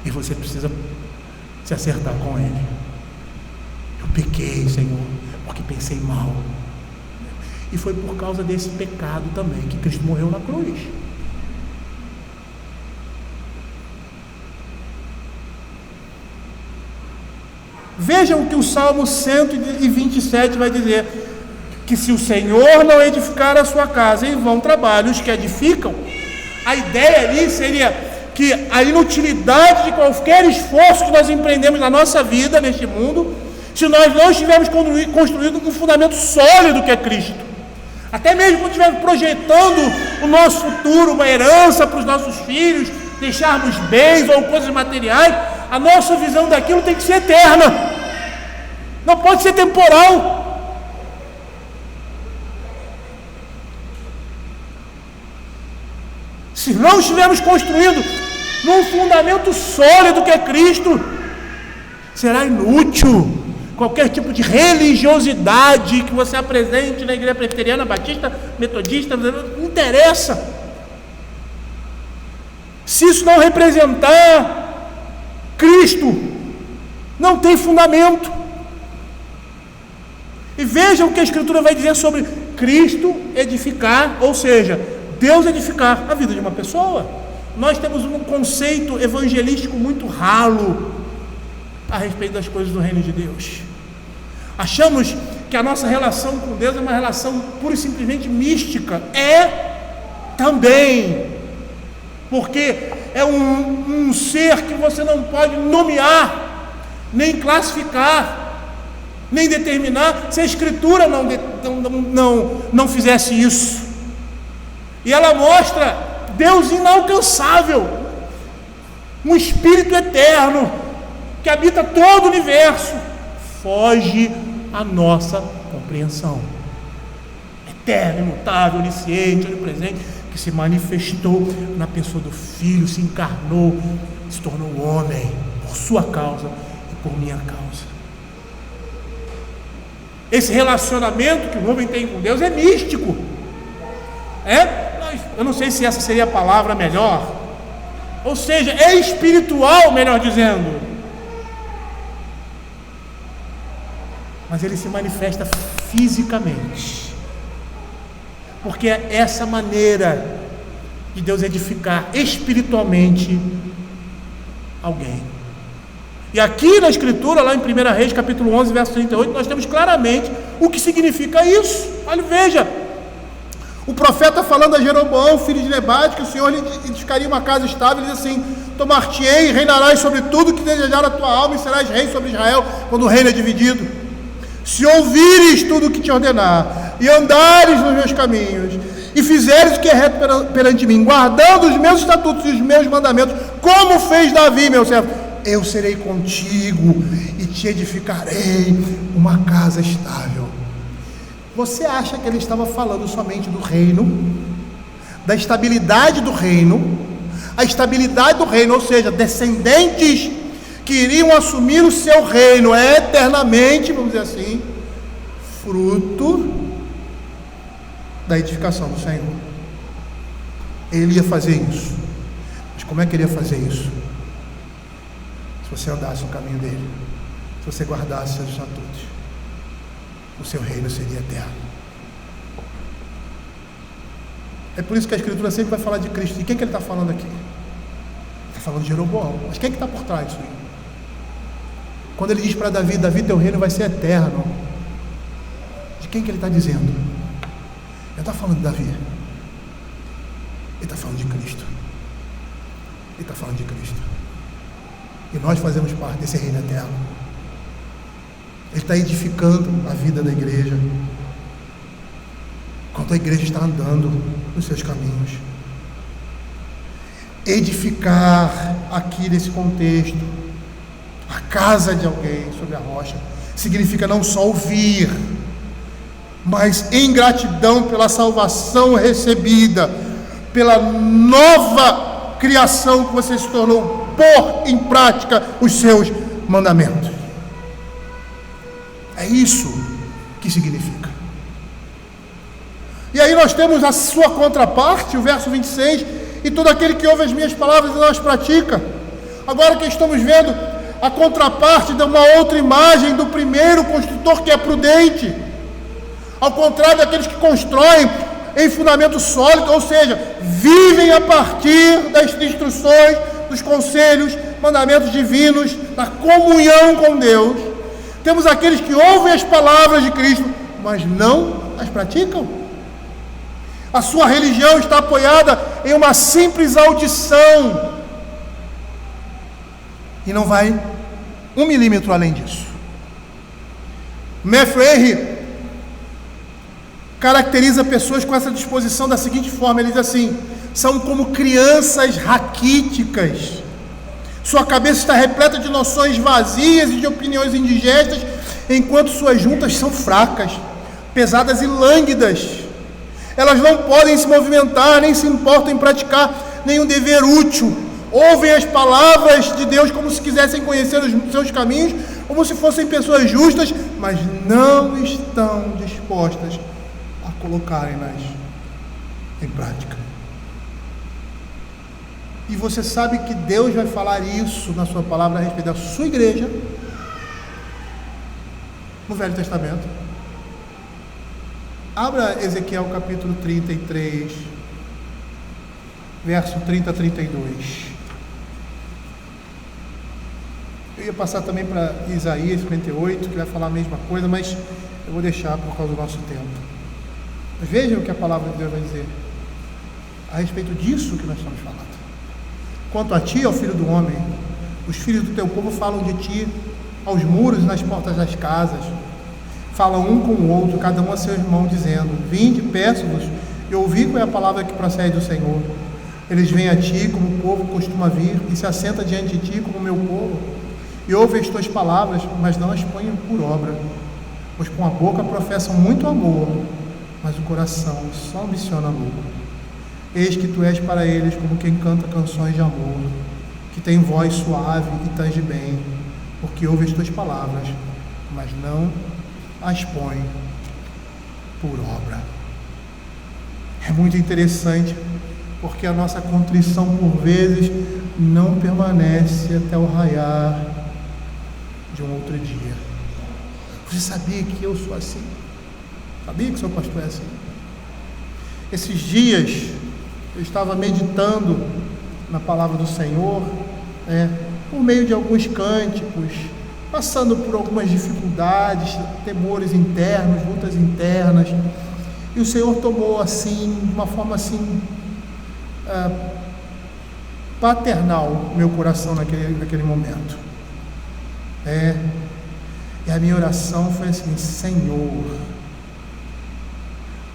e você precisa se acertar com Ele. Eu pequei, Senhor, porque pensei mal, e foi por causa desse pecado também que Cristo morreu na cruz. Vejam o que o Salmo 127 vai dizer, que se o Senhor não edificar a sua casa, em vão trabalham os que edificam. A ideia ali seria que a inutilidade de qualquer esforço que nós empreendemos na nossa vida, neste mundo, se nós não estivermos construindo um fundamento sólido que é Cristo. Até mesmo quando estivermos projetando o nosso futuro, uma herança para os nossos filhos, deixarmos bens ou coisas materiais, a nossa visão daquilo tem que ser eterna, não pode ser temporal. Se não estivermos construindo num fundamento sólido que é Cristo, será inútil qualquer tipo de religiosidade que você apresente na igreja presbiteriana, batista, metodista, não interessa. Se isso não representar Cristo, não tem fundamento. E veja o que a Escritura vai dizer sobre Cristo edificar, ou seja, Deus edificar a vida de uma pessoa. Nós temos um conceito evangelístico muito ralo a respeito das coisas do reino de Deus. Achamos que a nossa relação com Deus é uma relação pura e simplesmente mística. É também, porque é um ser que você não pode nomear, nem classificar, nem determinar, se a Escritura não fizesse isso. E ela mostra Deus inalcançável, um Espírito eterno que habita todo o universo, foge à nossa compreensão. Eterno, imutável, onisciente, onipresente, que se manifestou na pessoa do Filho, se encarnou, se tornou homem por sua causa e por minha causa. Esse relacionamento que o homem tem com Deus é místico. Eu não sei se essa seria a palavra melhor. Ou seja, é espiritual, melhor dizendo. Mas ele se manifesta fisicamente. Porque é essa maneira de Deus edificar espiritualmente alguém. E aqui na Escritura, lá em 1 Reis, capítulo 11, verso 38, nós temos claramente o que significa isso. Olha, veja. O profeta falando a Jeroboão, filho de Nebate, que o Senhor lhe edificaria uma casa estável, ele diz assim: tomar-te-ei e reinarás sobre tudo que desejar a tua alma, e serás rei sobre Israel, quando o reino é dividido. Se ouvires tudo o que te ordenar, e andares nos meus caminhos, e fizeres o que é reto perante mim, guardando os meus estatutos e os meus mandamentos, como fez Davi, meu servo, eu serei contigo, e te edificarei uma casa estável. Você acha que ele estava falando somente do reino, da estabilidade do reino, a estabilidade do reino, ou seja, descendentes que iriam assumir o seu reino eternamente, vamos dizer assim, fruto da edificação do Senhor? Ele ia fazer isso. Mas como é que ele ia fazer isso? Se você andasse no caminho dele, se você guardasse seus estatutos, o seu reino seria eterno. É por isso que a Escritura sempre vai falar de Cristo. De quem que ele está falando aqui? Está falando de Jeroboão. Mas quem é que está por trás disso aí? Quando ele diz para Davi: Davi, teu reino vai ser eterno, de quem que ele está dizendo? Ele está falando de Davi. Ele está falando de Cristo. Ele está falando de Cristo. E nós fazemos parte desse reino eterno. Ele está edificando a vida da igreja, enquanto a igreja está andando nos seus caminhos. Edificar aqui nesse contexto a casa de alguém sobre a rocha significa não só ouvir, mas em gratidão pela salvação recebida, pela nova criação que você se tornou, pôr em prática os seus mandamentos. É isso que significa. E aí nós temos a sua contraparte, o verso 26, e todo aquele que ouve as minhas palavras e não as pratica. Agora que estamos vendo a contraparte de uma outra imagem do primeiro construtor, que é prudente, ao contrário daqueles que constroem em fundamento sólido, ou seja, vivem a partir das instruções, dos conselhos, mandamentos divinos, da comunhão com Deus. Temos aqueles que ouvem as palavras de Cristo, mas não as praticam. A sua religião está apoiada em uma simples audição e não vai 1 milímetro além disso. Matthew Henry caracteriza pessoas com essa disposição da seguinte forma: ele diz assim: são como crianças raquíticas, sua cabeça está repleta de noções vazias e de opiniões indigestas, enquanto suas juntas são fracas, pesadas e lânguidas. Elas não podem se movimentar, nem se importam em praticar nenhum dever útil. Ouvem as palavras de Deus como se quisessem conhecer os seus caminhos, como se fossem pessoas justas, mas não estão dispostas a colocarem-nas em prática. E você sabe que Deus vai falar isso na sua palavra a respeito da sua igreja no Velho Testamento. Abra Ezequiel capítulo 33, verso 30 a 32. Eu ia passar também para Isaías 58, que vai falar a mesma coisa, mas eu vou deixar por causa do nosso tempo. Mas vejam o que a palavra de Deus vai dizer a respeito disso que nós estamos falando. Quanto a ti, ó filho do homem, os filhos do teu povo falam de ti aos muros e nas portas das casas. Falam um com o outro, cada um a seu irmão, dizendo: vinde, peço-vos, e ouvi qual é a palavra que procede do Senhor. Eles vêm a ti como o povo costuma vir, e se assenta diante de ti como o meu povo, e ouvem as tuas palavras, mas não as põem por obra. Pois com a boca professam muito amor, mas o coração só ambiciona lucro. Eis que tu és para eles como quem canta canções de amor, que tem voz suave e tange bem, porque ouve as tuas palavras, mas não as põe por obra. É muito interessante, porque a nossa contrição por vezes não permanece até o raiar de um outro dia. Você sabia que eu sou assim? Sabia que o seu pastor é assim? Esses dias eu estava meditando na palavra do Senhor, por meio de alguns cânticos, passando por algumas dificuldades, temores internos, lutas internas, e o Senhor tomou assim, de uma forma assim, paternal, meu coração naquele momento. E a minha oração foi assim: Senhor,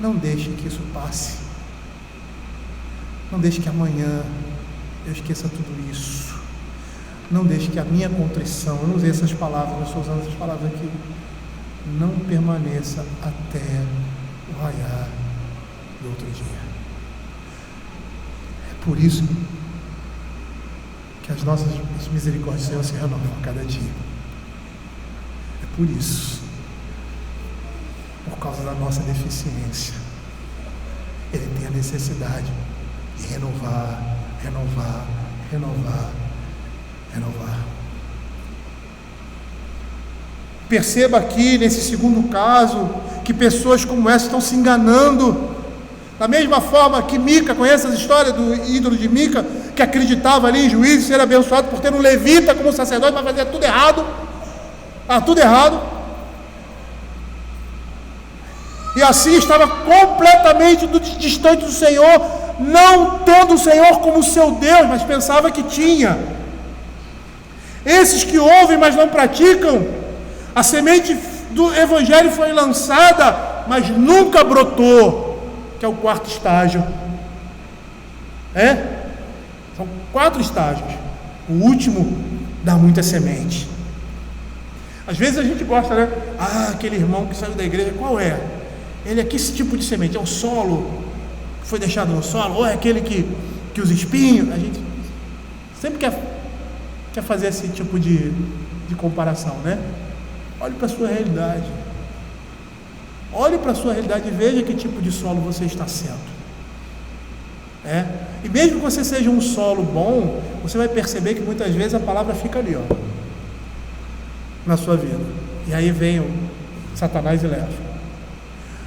não deixe que isso passe. Não deixe que amanhã eu esqueça tudo isso. Não deixe que a minha contrição, eu não usei essas palavras, eu estou usando essas palavras aqui, não permaneça até o raiar do outro dia. É por isso que as nossas misericórdias do Senhor se renovam a cada dia. É por isso, por causa da nossa deficiência, Ele tem a necessidade de renovar. Perceba aqui, nesse segundo caso, que pessoas como essa estão se enganando. Da mesma forma que Mica, conhece a história do ídolo de Mica, que acreditava ali em juízo, ser abençoado por ter um levita como sacerdote, mas fazia tudo errado. Tudo errado. E assim estava completamente distante do Senhor, não tendo o Senhor como seu Deus, mas pensava que tinha. Esses que ouvem, mas não praticam, a semente do Evangelho foi lançada, mas nunca brotou, que é o quarto estágio. São 4 estágios. O último dá muita semente. Às vezes a gente gosta, né? Aquele irmão que saiu da igreja, qual é? Ele é que esse tipo de semente? É o solo que foi deixado no solo? Ou é aquele que os espinhos? A gente sempre quer fazer esse tipo de comparação, né? Olhe para a sua realidade. Olhe para a sua realidade e veja que tipo de solo você está sendo. E mesmo que você seja um solo bom, você vai perceber que muitas vezes a palavra fica ali, na sua vida. E aí vem o Satanás e leva.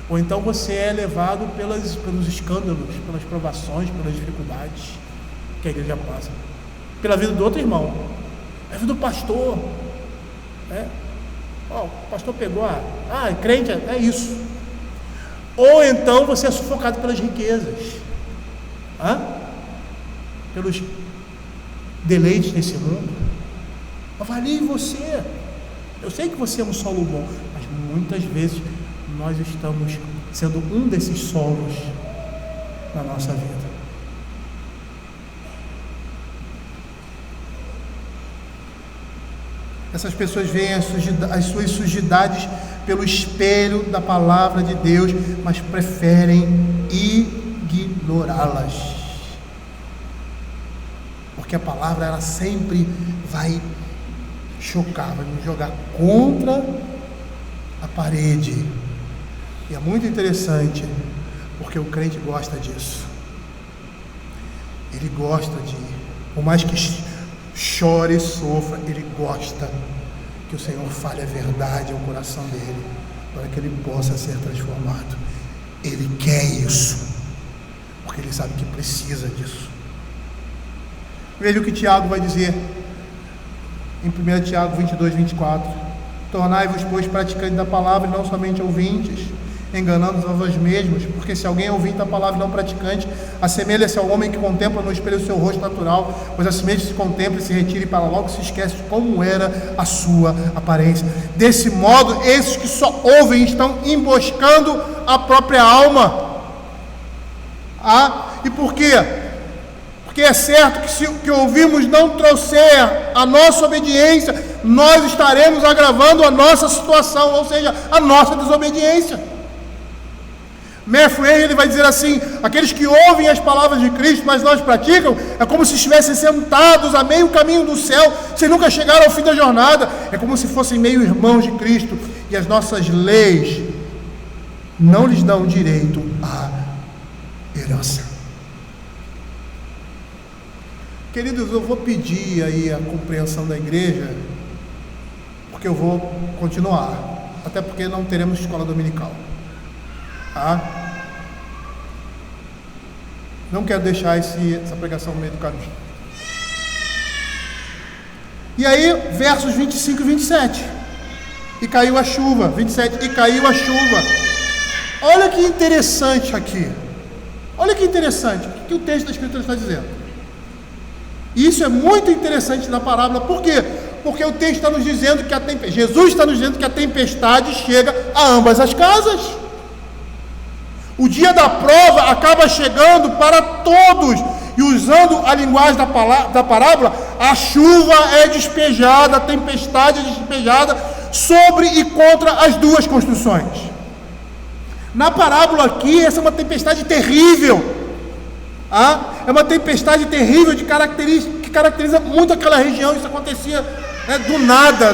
Ou então você é levado pelos escândalos, pelas provações, pelas dificuldades que a igreja passa. Pela vida do outro irmão. A vida do pastor. O pastor pegou crente, é isso. Ou então você é sufocado pelas riquezas. Pelos deleites desse mundo. Avalie você. Eu sei que você é um solo bom, mas muitas vezes nós estamos sendo um desses solos na nossa vida. Essas pessoas veem as suas sujidades pelo espelho da palavra de Deus, mas preferem ignorá-las. Porque a palavra, ela sempre vai chocar, vai nos jogar contra a parede. E é muito interessante, porque o crente gosta disso. Ele gosta de, por mais que chore e sofra, ele gosta que o Senhor fale a verdade ao coração dele, para que ele possa ser transformado. Ele quer isso, porque ele sabe que precisa disso. Veja o que Tiago vai dizer em 1 Tiago 22, 24: tornai-vos, pois, praticantes da palavra e não somente ouvintes, enganando-vos a vós mesmos, porque se alguém é ouvinte da palavra e não praticante, assemelha-se ao homem que contempla no espelho o seu rosto natural, pois assim mesmo se contempla e se retira e para logo se esquece de como era a sua aparência. Desse modo, esses que só ouvem estão emboscando a própria alma. E por quê? Porque é certo que se o que ouvimos não trouxer a nossa obediência, nós estaremos agravando a nossa situação, ou seja, a nossa desobediência. Matthew Henry, ele vai dizer assim: aqueles que ouvem as palavras de Cristo, mas não as praticam, é como se estivessem sentados a meio caminho do céu, sem nunca chegar ao fim da jornada. É como se fossem meio irmãos de Cristo, e as nossas leis não lhes dão direito à herança. Queridos, eu vou pedir aí a compreensão da igreja, porque eu vou continuar, até porque não teremos escola dominical. Não quero deixar essa pregação no meio do caminho. E aí, versos 25 e 27. E caiu a chuva. 27. E caiu a chuva. Olha que interessante aqui. Olha que interessante. O que o texto da Escritura está dizendo? Isso é muito interessante na parábola. Por quê? Porque o texto está nos dizendo que Jesus está nos dizendo que a tempestade chega a ambas as casas. O dia da prova acaba chegando para todos. E usando a linguagem da parábola, a chuva é despejada, a tempestade é despejada sobre e contra as duas construções. Na parábola aqui, essa é uma tempestade terrível. É uma tempestade terrível que caracteriza muito aquela região. Isso acontecia do nada,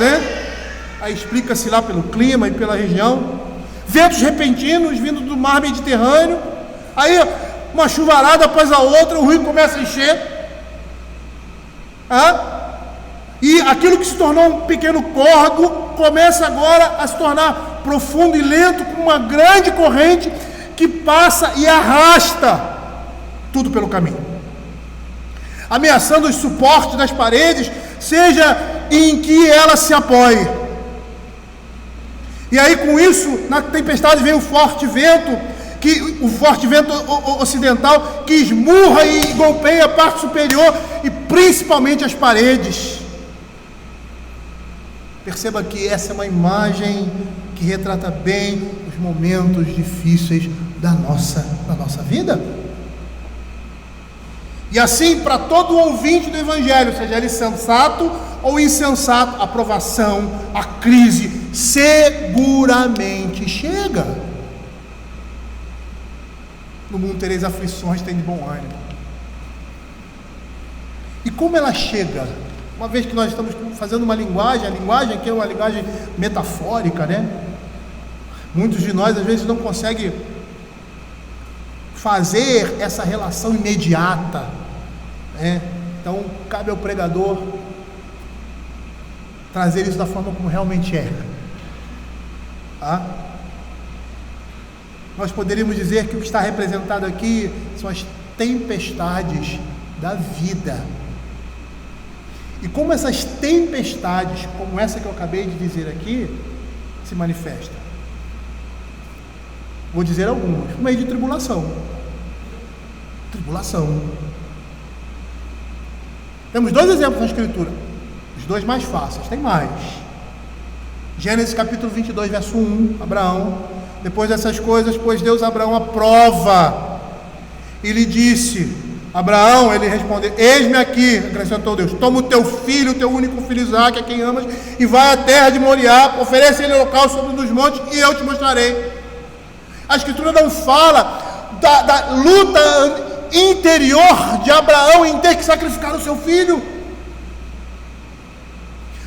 Aí explica-se lá pelo clima e pela região. Ventos repentinos vindo do mar Mediterrâneo. Aí uma chuvarada após a outra, o rio começa a encher. E aquilo que se tornou um pequeno córrego começa agora a se tornar profundo e lento, com uma grande corrente que passa e arrasta tudo pelo caminho, ameaçando os suportes das paredes, seja em que ela se apoie. E aí, com isso, na tempestade vem o forte vento ocidental, que esmurra e golpeia a parte superior e principalmente as paredes. Perceba que essa é uma imagem que retrata bem os momentos difíceis da nossa vida. E assim, para todo ouvinte do Evangelho, seja ele sensato ou insensato, a provação, a crise, seguramente chega. No mundo tereis aflições, tem de bom ânimo. E como ela chega? Uma vez que nós estamos fazendo uma linguagem, a linguagem aqui é uma linguagem metafórica, Muitos de nós, às vezes, não conseguem fazer essa relação imediata, Então, cabe ao pregador trazer isso da forma como realmente é. Nós poderíamos dizer que o que está representado aqui são as tempestades da vida. E como essas tempestades, como essa que eu acabei de dizer aqui, se manifestam? Vou dizer algumas. No meio de tribulação. Temos dois exemplos na Escritura. Os dois mais fáceis, tem mais. Gênesis capítulo 22, verso 1, Abraão, depois dessas coisas, pôs Deus a Abraão à prova, e lhe disse, Abraão, ele respondeu, eis-me aqui, acrescentou Deus, toma o teu filho, o teu único filho Isaque, a quem amas, e vai à terra de Moriá, oferece ele holocausto sobre um dos montes, e eu te mostrarei. A Escritura não fala da luta interior de Abraão em ter que sacrificar o seu filho.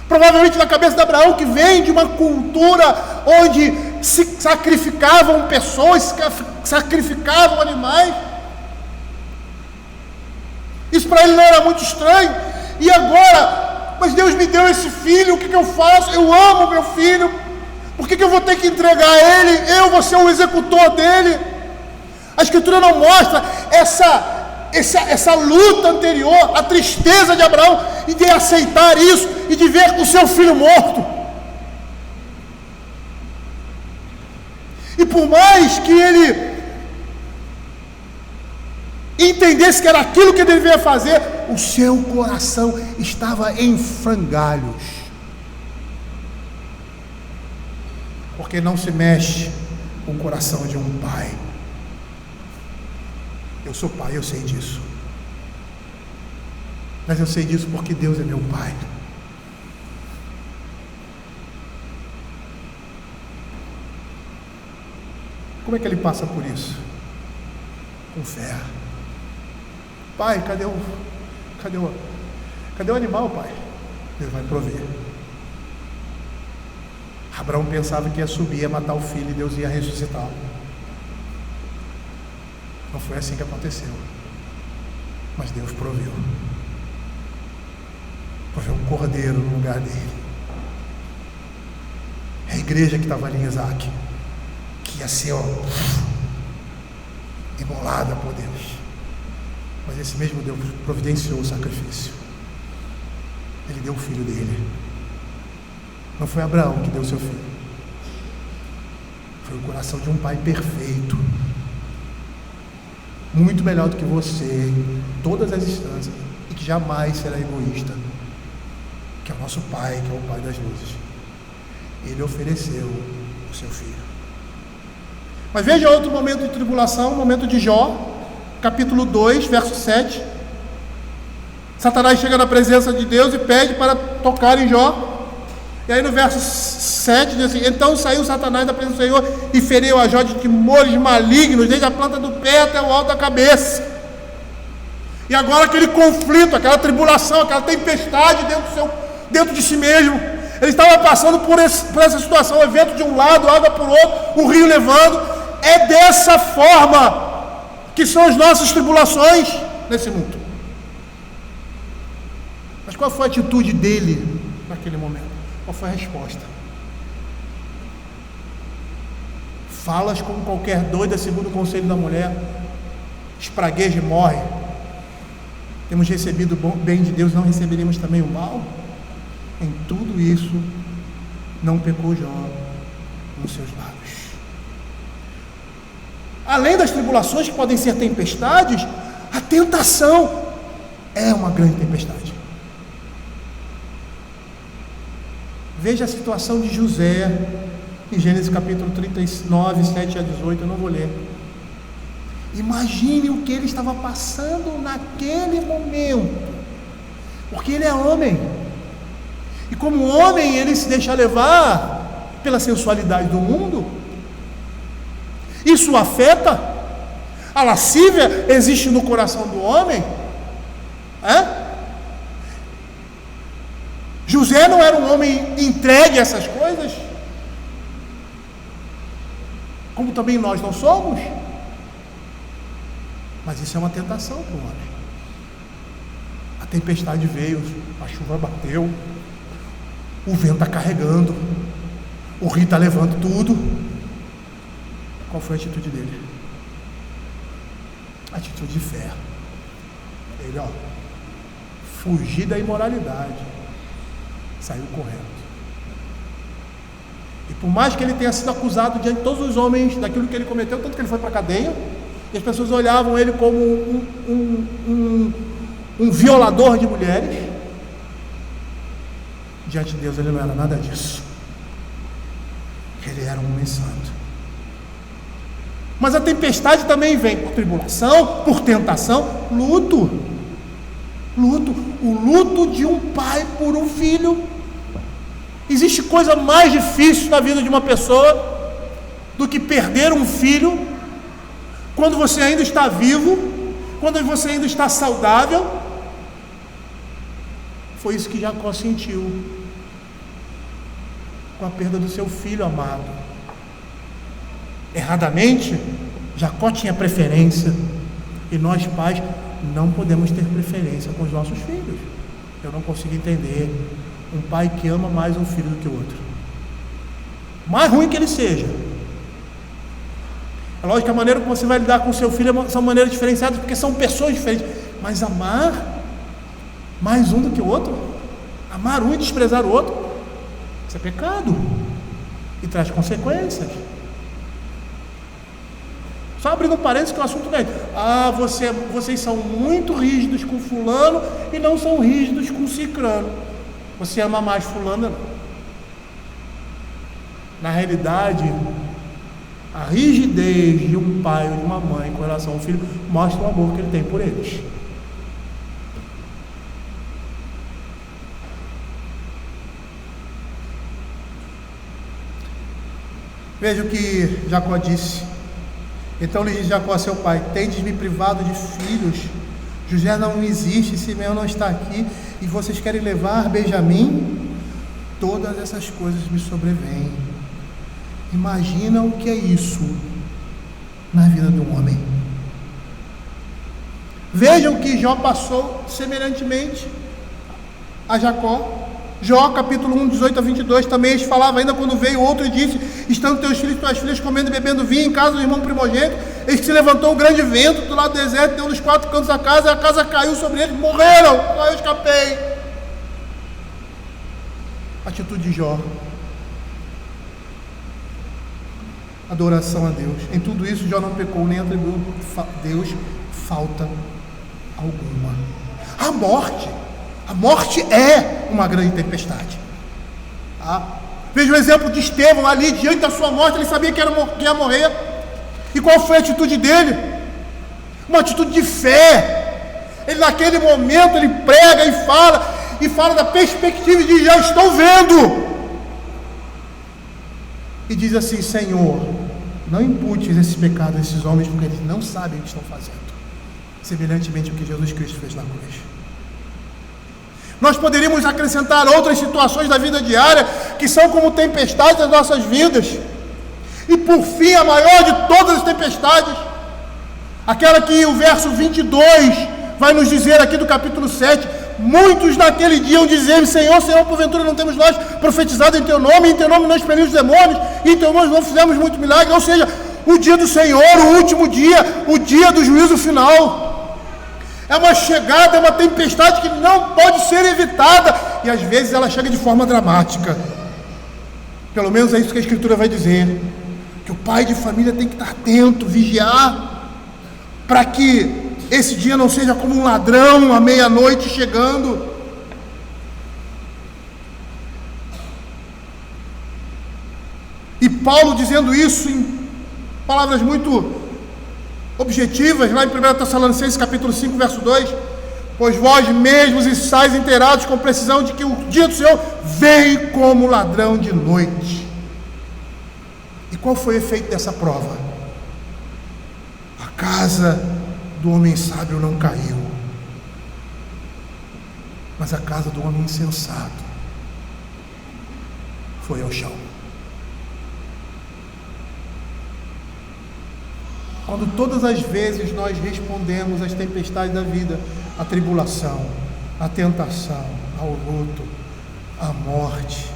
Provavelmente na cabeça de Abraão, que vem de uma cultura onde se sacrificavam pessoas, sacrificavam animais, isso para ele não era muito estranho. E agora, mas Deus me deu esse filho, o que eu faço? Eu amo meu filho, por que eu vou ter que entregar ele? Eu vou ser o executor dele? A Escritura não mostra essa luta anterior, a tristeza de Abraão e de aceitar isso e de ver o seu filho morto. E por mais que ele entendesse que era aquilo que ele devia fazer, o seu coração estava em frangalhos, porque não se mexe com o coração de um pai. Eu sou pai, eu sei disso, mas eu sei disso porque Deus é meu pai. Como é que ele passa por isso? Com fé. Pai, cadê o animal, pai? Deus vai prover. Abraão pensava que ia subir, ia matar o filho e Deus ia ressuscitá-lo. Não foi assim que aconteceu. Mas Deus proveu. Proveu um cordeiro no lugar dele. É a igreja que estava ali em Isaque, que ia ser imolada por Deus. Mas esse mesmo Deus providenciou o sacrifício. Ele deu o filho dele. Não foi Abraão que deu seu filho. Foi o coração de um pai perfeito. Muito melhor do que você, em todas as instâncias. E que jamais será egoísta. Que é o nosso pai, que é o pai das luzes. Ele ofereceu o seu filho. Mas veja outro momento de tribulação, o momento de Jó. Capítulo 2, verso 7. Satanás chega na presença de Deus e pede para tocar em Jó. E aí no verso 7 diz assim: então saiu Satanás da presença do Senhor e feriu a Jó de tumores malignos, desde a planta do pé até o alto da cabeça. E agora aquele conflito, aquela tribulação, aquela tempestade dentro de si mesmo. Ele estava passando por essa situação, o vento de um lado, água por outro, o rio levando. É dessa forma que são as nossas tribulações nesse mundo. Mas qual foi a atitude dele naquele momento? Qual foi a resposta? Falas como qualquer doida, segundo o conselho da mulher, espragueja e morre. Temos recebido o bem de Deus, não receberemos também o mal? Em tudo isso, não pecou Jó nos seus lábios. Além das tribulações que podem ser tempestades, a tentação é uma grande tempestade. Veja a situação de José em Gênesis capítulo 39, 7 a 18, eu não vou ler. Imagine o que ele estava passando naquele momento, porque ele é homem, e como homem ele se deixa levar pela sensualidade do mundo. Isso afeta. A lascívia existe no coração do homem. José não era um homem entregue a essas coisas, como também nós não somos. Mas isso é uma tentação para o homem. A tempestade veio, a chuva bateu, o vento está carregando, o rio está levando tudo. Qual foi a atitude dele? Atitude de fé. Ele, fugir da imoralidade, saiu correndo. E por mais que ele tenha sido acusado diante de todos os homens daquilo que ele cometeu, tanto que ele foi para a cadeia, e as pessoas olhavam ele como um violador de mulheres, diante de Deus ele não era nada disso. Ele era um homem santo. Mas a tempestade também vem por tribulação, por tentação, luto. O luto de um pai por um filho. Existe coisa mais difícil na vida de uma pessoa do que perder um filho quando você ainda está vivo, quando você ainda está saudável. Foi isso que Jacó sentiu com a perda do seu filho amado. Erradamente, Jacó tinha preferência, e nós pais não podemos ter preferência com os nossos filhos. Eu não consigo entender um pai que ama mais um filho do que o outro, mais ruim que ele seja. É lógico que a maneira como você vai lidar com o seu filho são maneiras diferenciadas, porque são pessoas diferentes, mas amar mais um do que o outro, amar um e desprezar o outro, isso é pecado e traz consequências. Só abrindo um parênteses que o assunto não é vocês são muito rígidos com fulano e não são rígidos com cicrano. Você ama mais fulano, não. Na realidade, a rigidez de um pai ou de uma mãe com relação ao filho mostra o amor que ele tem por eles. Veja o que Jacó disse. Então lhe disse Jacó a seu pai: tendes me privado de filhos, José não existe, Simeão não está aqui, e vocês querem levar Benjamim? Todas essas coisas me sobrevêm. Imagina o que é isso na vida de um homem. Vejam que Jó passou semelhantemente a Jacó. Jó, capítulo 1, 18 a 22, também eles falavam ainda quando veio outro e disse: estando teus filhos e tuas filhas comendo e bebendo vinho em casa do irmão primogênito, eis que se levantou um grande vento do lado do deserto, deu nos quatro cantos da casa, e a casa caiu sobre eles, morreram, eu escapei. Atitude de Jó. Adoração a Deus. Em tudo isso Jó não pecou, nem atribuiu a Deus falta alguma. A morte é uma grande tempestade. Veja o exemplo de Estevão, ali diante da sua morte, ele sabia que ia morrer. E qual foi a atitude dele? Uma atitude de fé. Ele naquele momento, ele prega e fala da perspectiva de já estou vendo. E diz assim: Senhor, não imputes esse pecado a esses homens, porque eles não sabem o que estão fazendo. Semelhantemente ao que Jesus Cristo fez na cruz. Nós poderíamos acrescentar outras situações da vida diária que são como tempestades das nossas vidas. E por fim, a maior de todas as tempestades, aquela que o verso 22 vai nos dizer aqui do capítulo 7: muitos naquele dia iam dizer: Senhor, Senhor, porventura não temos nós profetizado em teu nome, e em teu nome não expelimos demônios, e em teu nome não fizemos muito milagre. Ou seja, o dia do Senhor, o último dia, o dia do juízo final. É uma chegada, é uma tempestade que não pode ser evitada, e às vezes ela chega de forma dramática. Pelo menos é isso que a Escritura vai dizer, que o pai de família tem que estar atento, vigiar, para que esse dia não seja como um ladrão à meia-noite chegando. E Paulo dizendo isso em palavras muito objetivas, lá em 1 Tessalonicenses capítulo 5, verso 2: pois vós mesmos estáis inteirados com precisão de que o dia do Senhor vem como ladrão de noite. E qual foi o efeito dessa prova? A casa do homem sábio não caiu, mas a casa do homem insensato foi ao chão. Quando todas as vezes nós respondemos às tempestades da vida, à tribulação, à tentação, ao luto, à morte,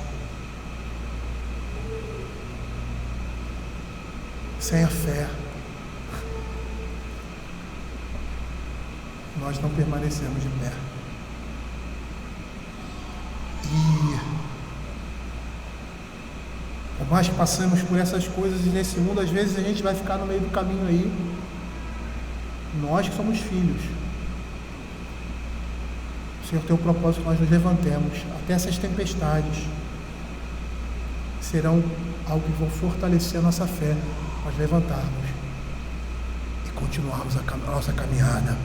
sem a fé, nós não permanecemos de pé. E por mais que passemos por essas coisas nesse mundo, às vezes a gente vai ficar no meio do caminho aí. Nós que somos filhos, o Senhor tem o propósito que nós nos levantemos até essas tempestades serão algo que vão fortalecer a nossa fé, nós levantarmos e continuarmos a nossa caminhada,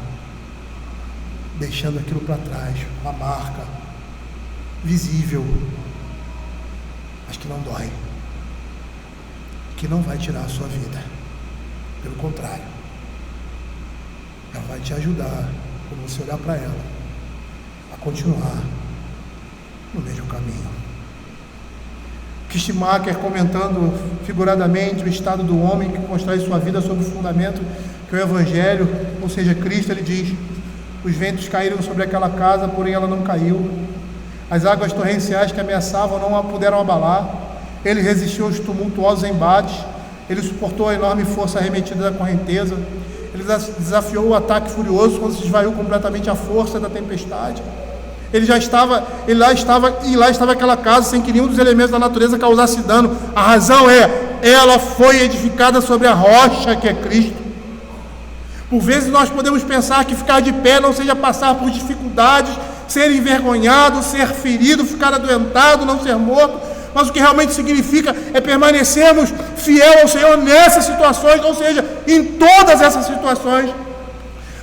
deixando aquilo para trás, uma marca visível, mas que não dói, que não vai tirar a sua vida. Pelo contrário, ela vai te ajudar, quando você olhar para ela, a continuar no mesmo caminho. Kistemaker, comentando figuradamente o estado do homem que constrói sua vida sobre o fundamento que é o Evangelho, ou seja, Cristo, ele diz: os ventos caíram sobre aquela casa, porém ela não caiu. As águas torrenciais que ameaçavam não a puderam abalar. Ele resistiu aos tumultuosos embates. Ele suportou a enorme força arremetida da correnteza. Ele desafiou o ataque furioso quando se esvaiu completamente a força da tempestade. Lá estava aquela casa sem que nenhum dos elementos da natureza causasse dano. A razão ela foi edificada sobre a rocha que é Cristo. Por vezes nós podemos pensar que ficar de pé não seja passar por dificuldades, ser envergonhado, ser ferido, ficar adoentado, não ser morto, mas o que realmente significa é permanecermos fiel ao Senhor nessas situações, ou seja, em todas essas situações.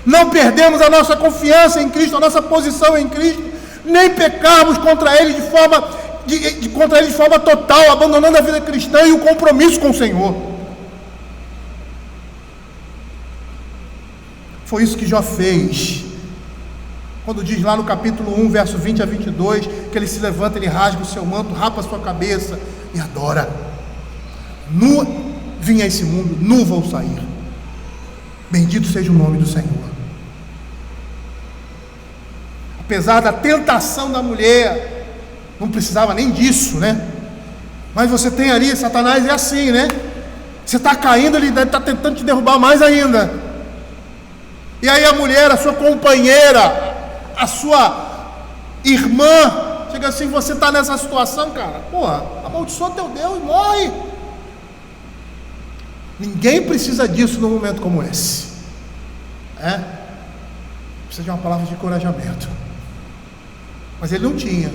Não perdemos a nossa confiança em Cristo, a nossa posição em Cristo, nem pecarmos contra Ele de forma total, abandonando a vida cristã e o compromisso com o Senhor. Foi isso que Jó fez, quando diz lá no capítulo 1, verso 20 a 22, que ele se levanta, ele rasga o seu manto, rapa a sua cabeça e adora. Nu vim a esse mundo, nu vou sair. Bendito seja o nome do Senhor. Apesar da tentação da mulher, não precisava nem disso, né? Mas você tem ali, Satanás é assim, né? Você está caindo, ele está tentando te derrubar mais ainda. E aí a mulher, a sua companheira, a sua irmã, chega assim: você está nessa situação, cara, porra, amaldiçoa teu Deus e morre. Ninguém precisa disso num momento como esse, precisa de uma palavra de encorajamento. Mas ele não tinha,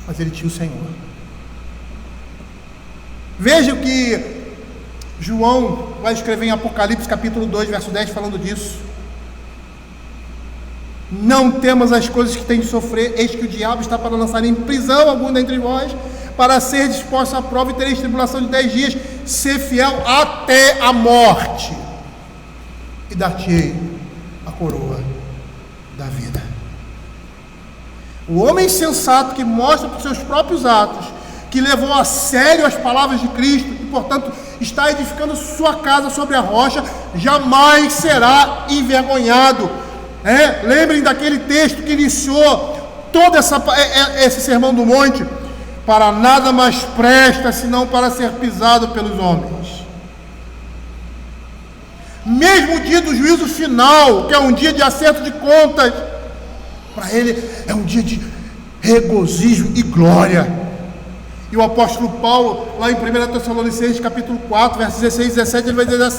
mas ele tinha o Senhor. Veja o que João vai escrever em Apocalipse capítulo 2, verso 10, falando disso. Não temas as coisas que tem de sofrer, eis que o diabo está para lançar em prisão algum dentre vós, para ser disposto à prova, e tereis tribulação de 10 dias, ser fiel até a morte, e dar-te-ei a coroa da vida. O homem sensato que mostra por seus próprios atos que levou a sério as palavras de Cristo e, portanto, está edificando sua casa sobre a rocha, jamais será envergonhado. Lembrem daquele texto que iniciou todo esse sermão do monte: para nada mais presta senão para ser pisado pelos homens. Mesmo o dia do juízo final, que é um dia de acerto de contas, para ele é um dia de regozijo e glória. E o apóstolo Paulo, lá em 1 Tessalonicenses capítulo 4, versos 16 e 17, ele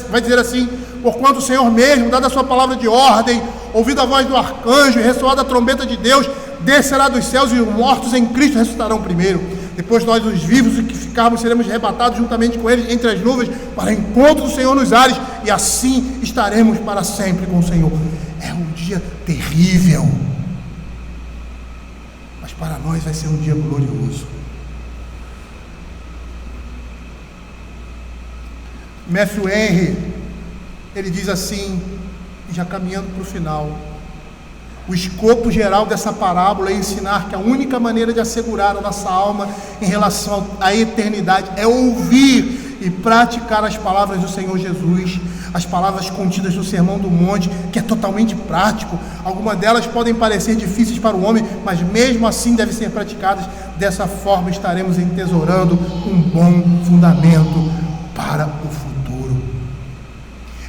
vai dizer assim: porquanto o Senhor mesmo, dada a sua palavra de ordem, ouvida a voz do arcanjo e ressoada a trombeta de Deus, descerá dos céus, e os mortos em Cristo ressuscitarão primeiro. Depois nós, os vivos e que ficarmos, seremos arrebatados juntamente com eles entre as nuvens, para encontro do Senhor nos ares, e assim estaremos para sempre com o Senhor. É um dia terrível, mas para nós vai ser um dia glorioso. Matthew Henry, ele diz assim, já caminhando para o final: o escopo geral dessa parábola é ensinar que a única maneira de assegurar a nossa alma em relação à eternidade é ouvir e praticar as palavras do Senhor Jesus, as palavras contidas no Sermão do Monte, que é totalmente prático. Algumas delas podem parecer difíceis para o homem, mas mesmo assim devem ser praticadas. Dessa forma estaremos entesourando um bom fundamento para o futuro.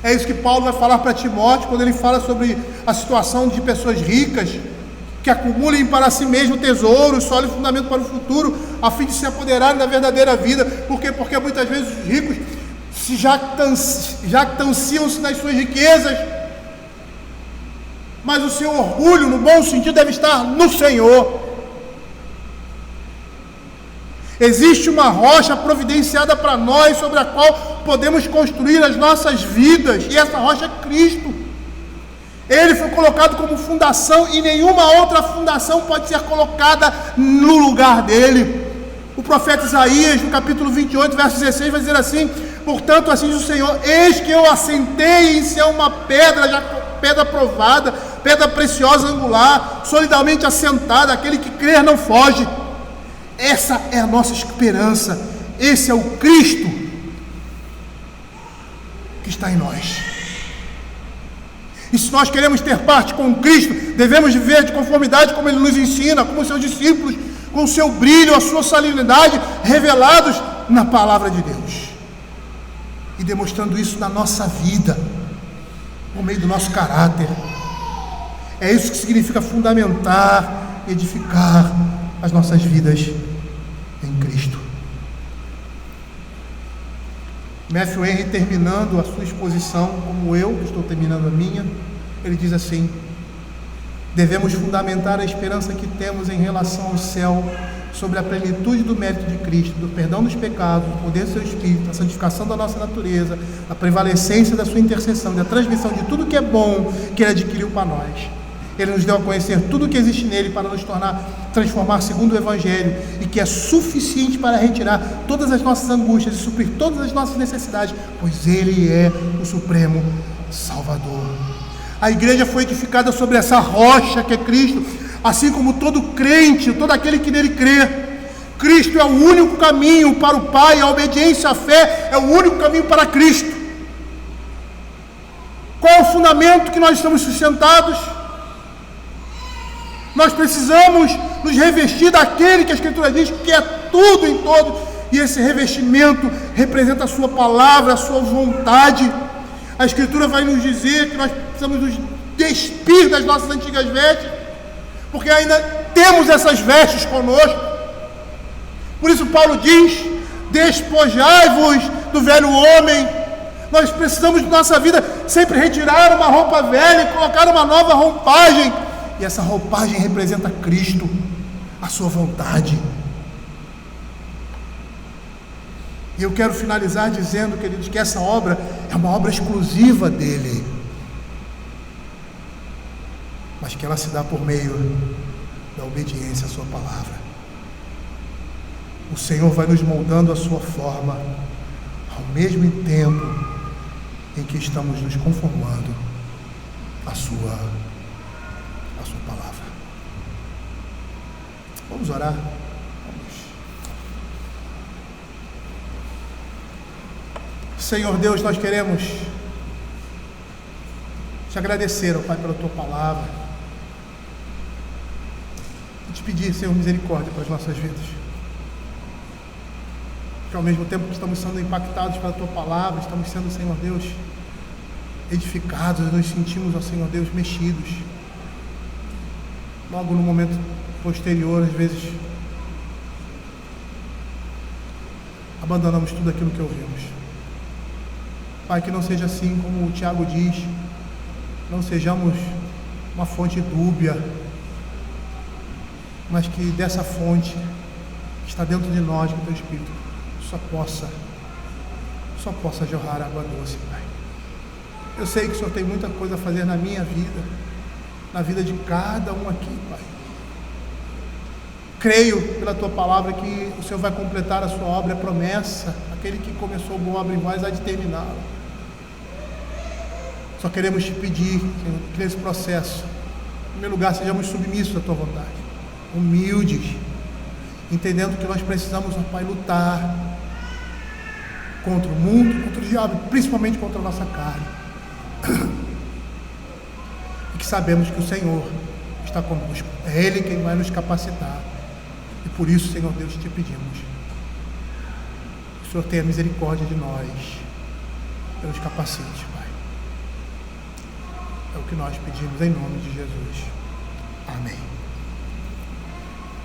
É isso que Paulo vai falar para Timóteo, quando ele fala sobre a situação de pessoas ricas, que acumulem para si mesmo tesouros, sólido fundamento para o futuro, a fim de se apoderarem da verdadeira vida. Por quê? Porque muitas vezes os ricos se jactanciam-se nas suas riquezas, mas o seu orgulho, no bom sentido, deve estar no Senhor. Existe uma rocha providenciada para nós, sobre a qual podemos construir as nossas vidas, e essa rocha é Cristo. Ele foi colocado como fundação, e nenhuma outra fundação pode ser colocada no lugar dele. O profeta Isaías, no capítulo 28, verso 16, vai dizer assim: portanto, assim diz o Senhor, eis que eu assentei em ser uma pedra, pedra provada, pedra preciosa, angular, solidamente assentada, aquele que crer não foge. Essa é a nossa esperança, esse é o Cristo que está em nós. E se nós queremos ter parte com Cristo, devemos viver de conformidade como Ele nos ensina, como seus discípulos, com o seu brilho, a sua salinidade, revelados na palavra de Deus. E demonstrando isso na nossa vida, por meio do nosso caráter. É isso que significa fundamentar, edificar as nossas vidas em Cristo. Matthew Henry, terminando a sua exposição, como eu estou terminando a minha, ele diz assim: devemos fundamentar a esperança que temos em relação ao céu sobre a plenitude do mérito de Cristo, do perdão dos pecados, do poder do seu Espírito, da santificação da nossa natureza, da prevalecência da sua intercessão, da transmissão de tudo que é bom que Ele adquiriu para nós. Ele nos deu a conhecer tudo o que existe nele para nos transformar segundo o Evangelho, e que é suficiente para retirar todas as nossas angústias e suprir todas as nossas necessidades, pois Ele é o Supremo Salvador. A igreja foi edificada sobre essa rocha que é Cristo, assim como todo crente, todo aquele que nele crê. Cristo é o único caminho para o Pai, a obediência, a fé é o único caminho para Cristo. Qual é o fundamento que nós estamos sustentados? Nós precisamos nos revestir daquele que a Escritura diz que é tudo em todos, e esse revestimento representa a sua palavra, a sua vontade. A Escritura vai nos dizer que nós precisamos nos despir das nossas antigas vestes, porque ainda temos essas vestes conosco. Por isso Paulo diz: despojai-vos do velho homem. Nós precisamos de nossa vida sempre retirar uma roupa velha e colocar uma nova roupagem. E essa roupagem representa Cristo, a sua vontade. E eu quero finalizar dizendo, queridos, que essa obra é uma obra exclusiva dele, mas que ela se dá por meio da obediência à sua palavra. O Senhor vai nos moldando a sua forma, ao mesmo tempo em que estamos nos conformando à sua palavra. Vamos orar? Vamos. Senhor Deus, nós queremos te agradecer, ó Pai, pela tua palavra, e te pedir, Senhor, misericórdia para as nossas vidas, que ao mesmo tempo que estamos sendo impactados pela tua palavra, estamos sendo, Senhor Deus, edificados, nos sentimos, ó Senhor Deus, mexidos. Logo no momento posterior, às vezes, abandonamos tudo aquilo que ouvimos. Pai, que não seja assim como o Tiago diz, não sejamos uma fonte dúbia, mas que dessa fonte que está dentro de nós, que o teu Espírito, só possa jorrar água doce, Pai. Eu sei que o Senhor tem muita coisa a fazer na minha vida, na vida de cada um aqui, Pai. Creio pela tua palavra que o Senhor vai completar a sua obra, a promessa, aquele que começou boa obra em vós há de terminá-la. Só queremos te pedir, Senhor, que nesse processo, em primeiro lugar, sejamos submissos à tua vontade, humildes, entendendo que nós precisamos, ó Pai, lutar contra o mundo, contra o diabo, principalmente contra a nossa carne. E que sabemos que o Senhor está conosco, é Ele quem vai nos capacitar, e por isso, Senhor Deus, te pedimos que o Senhor tenha misericórdia de nós, e nos capacite, Pai. É o que nós pedimos em nome de Jesus. Amém.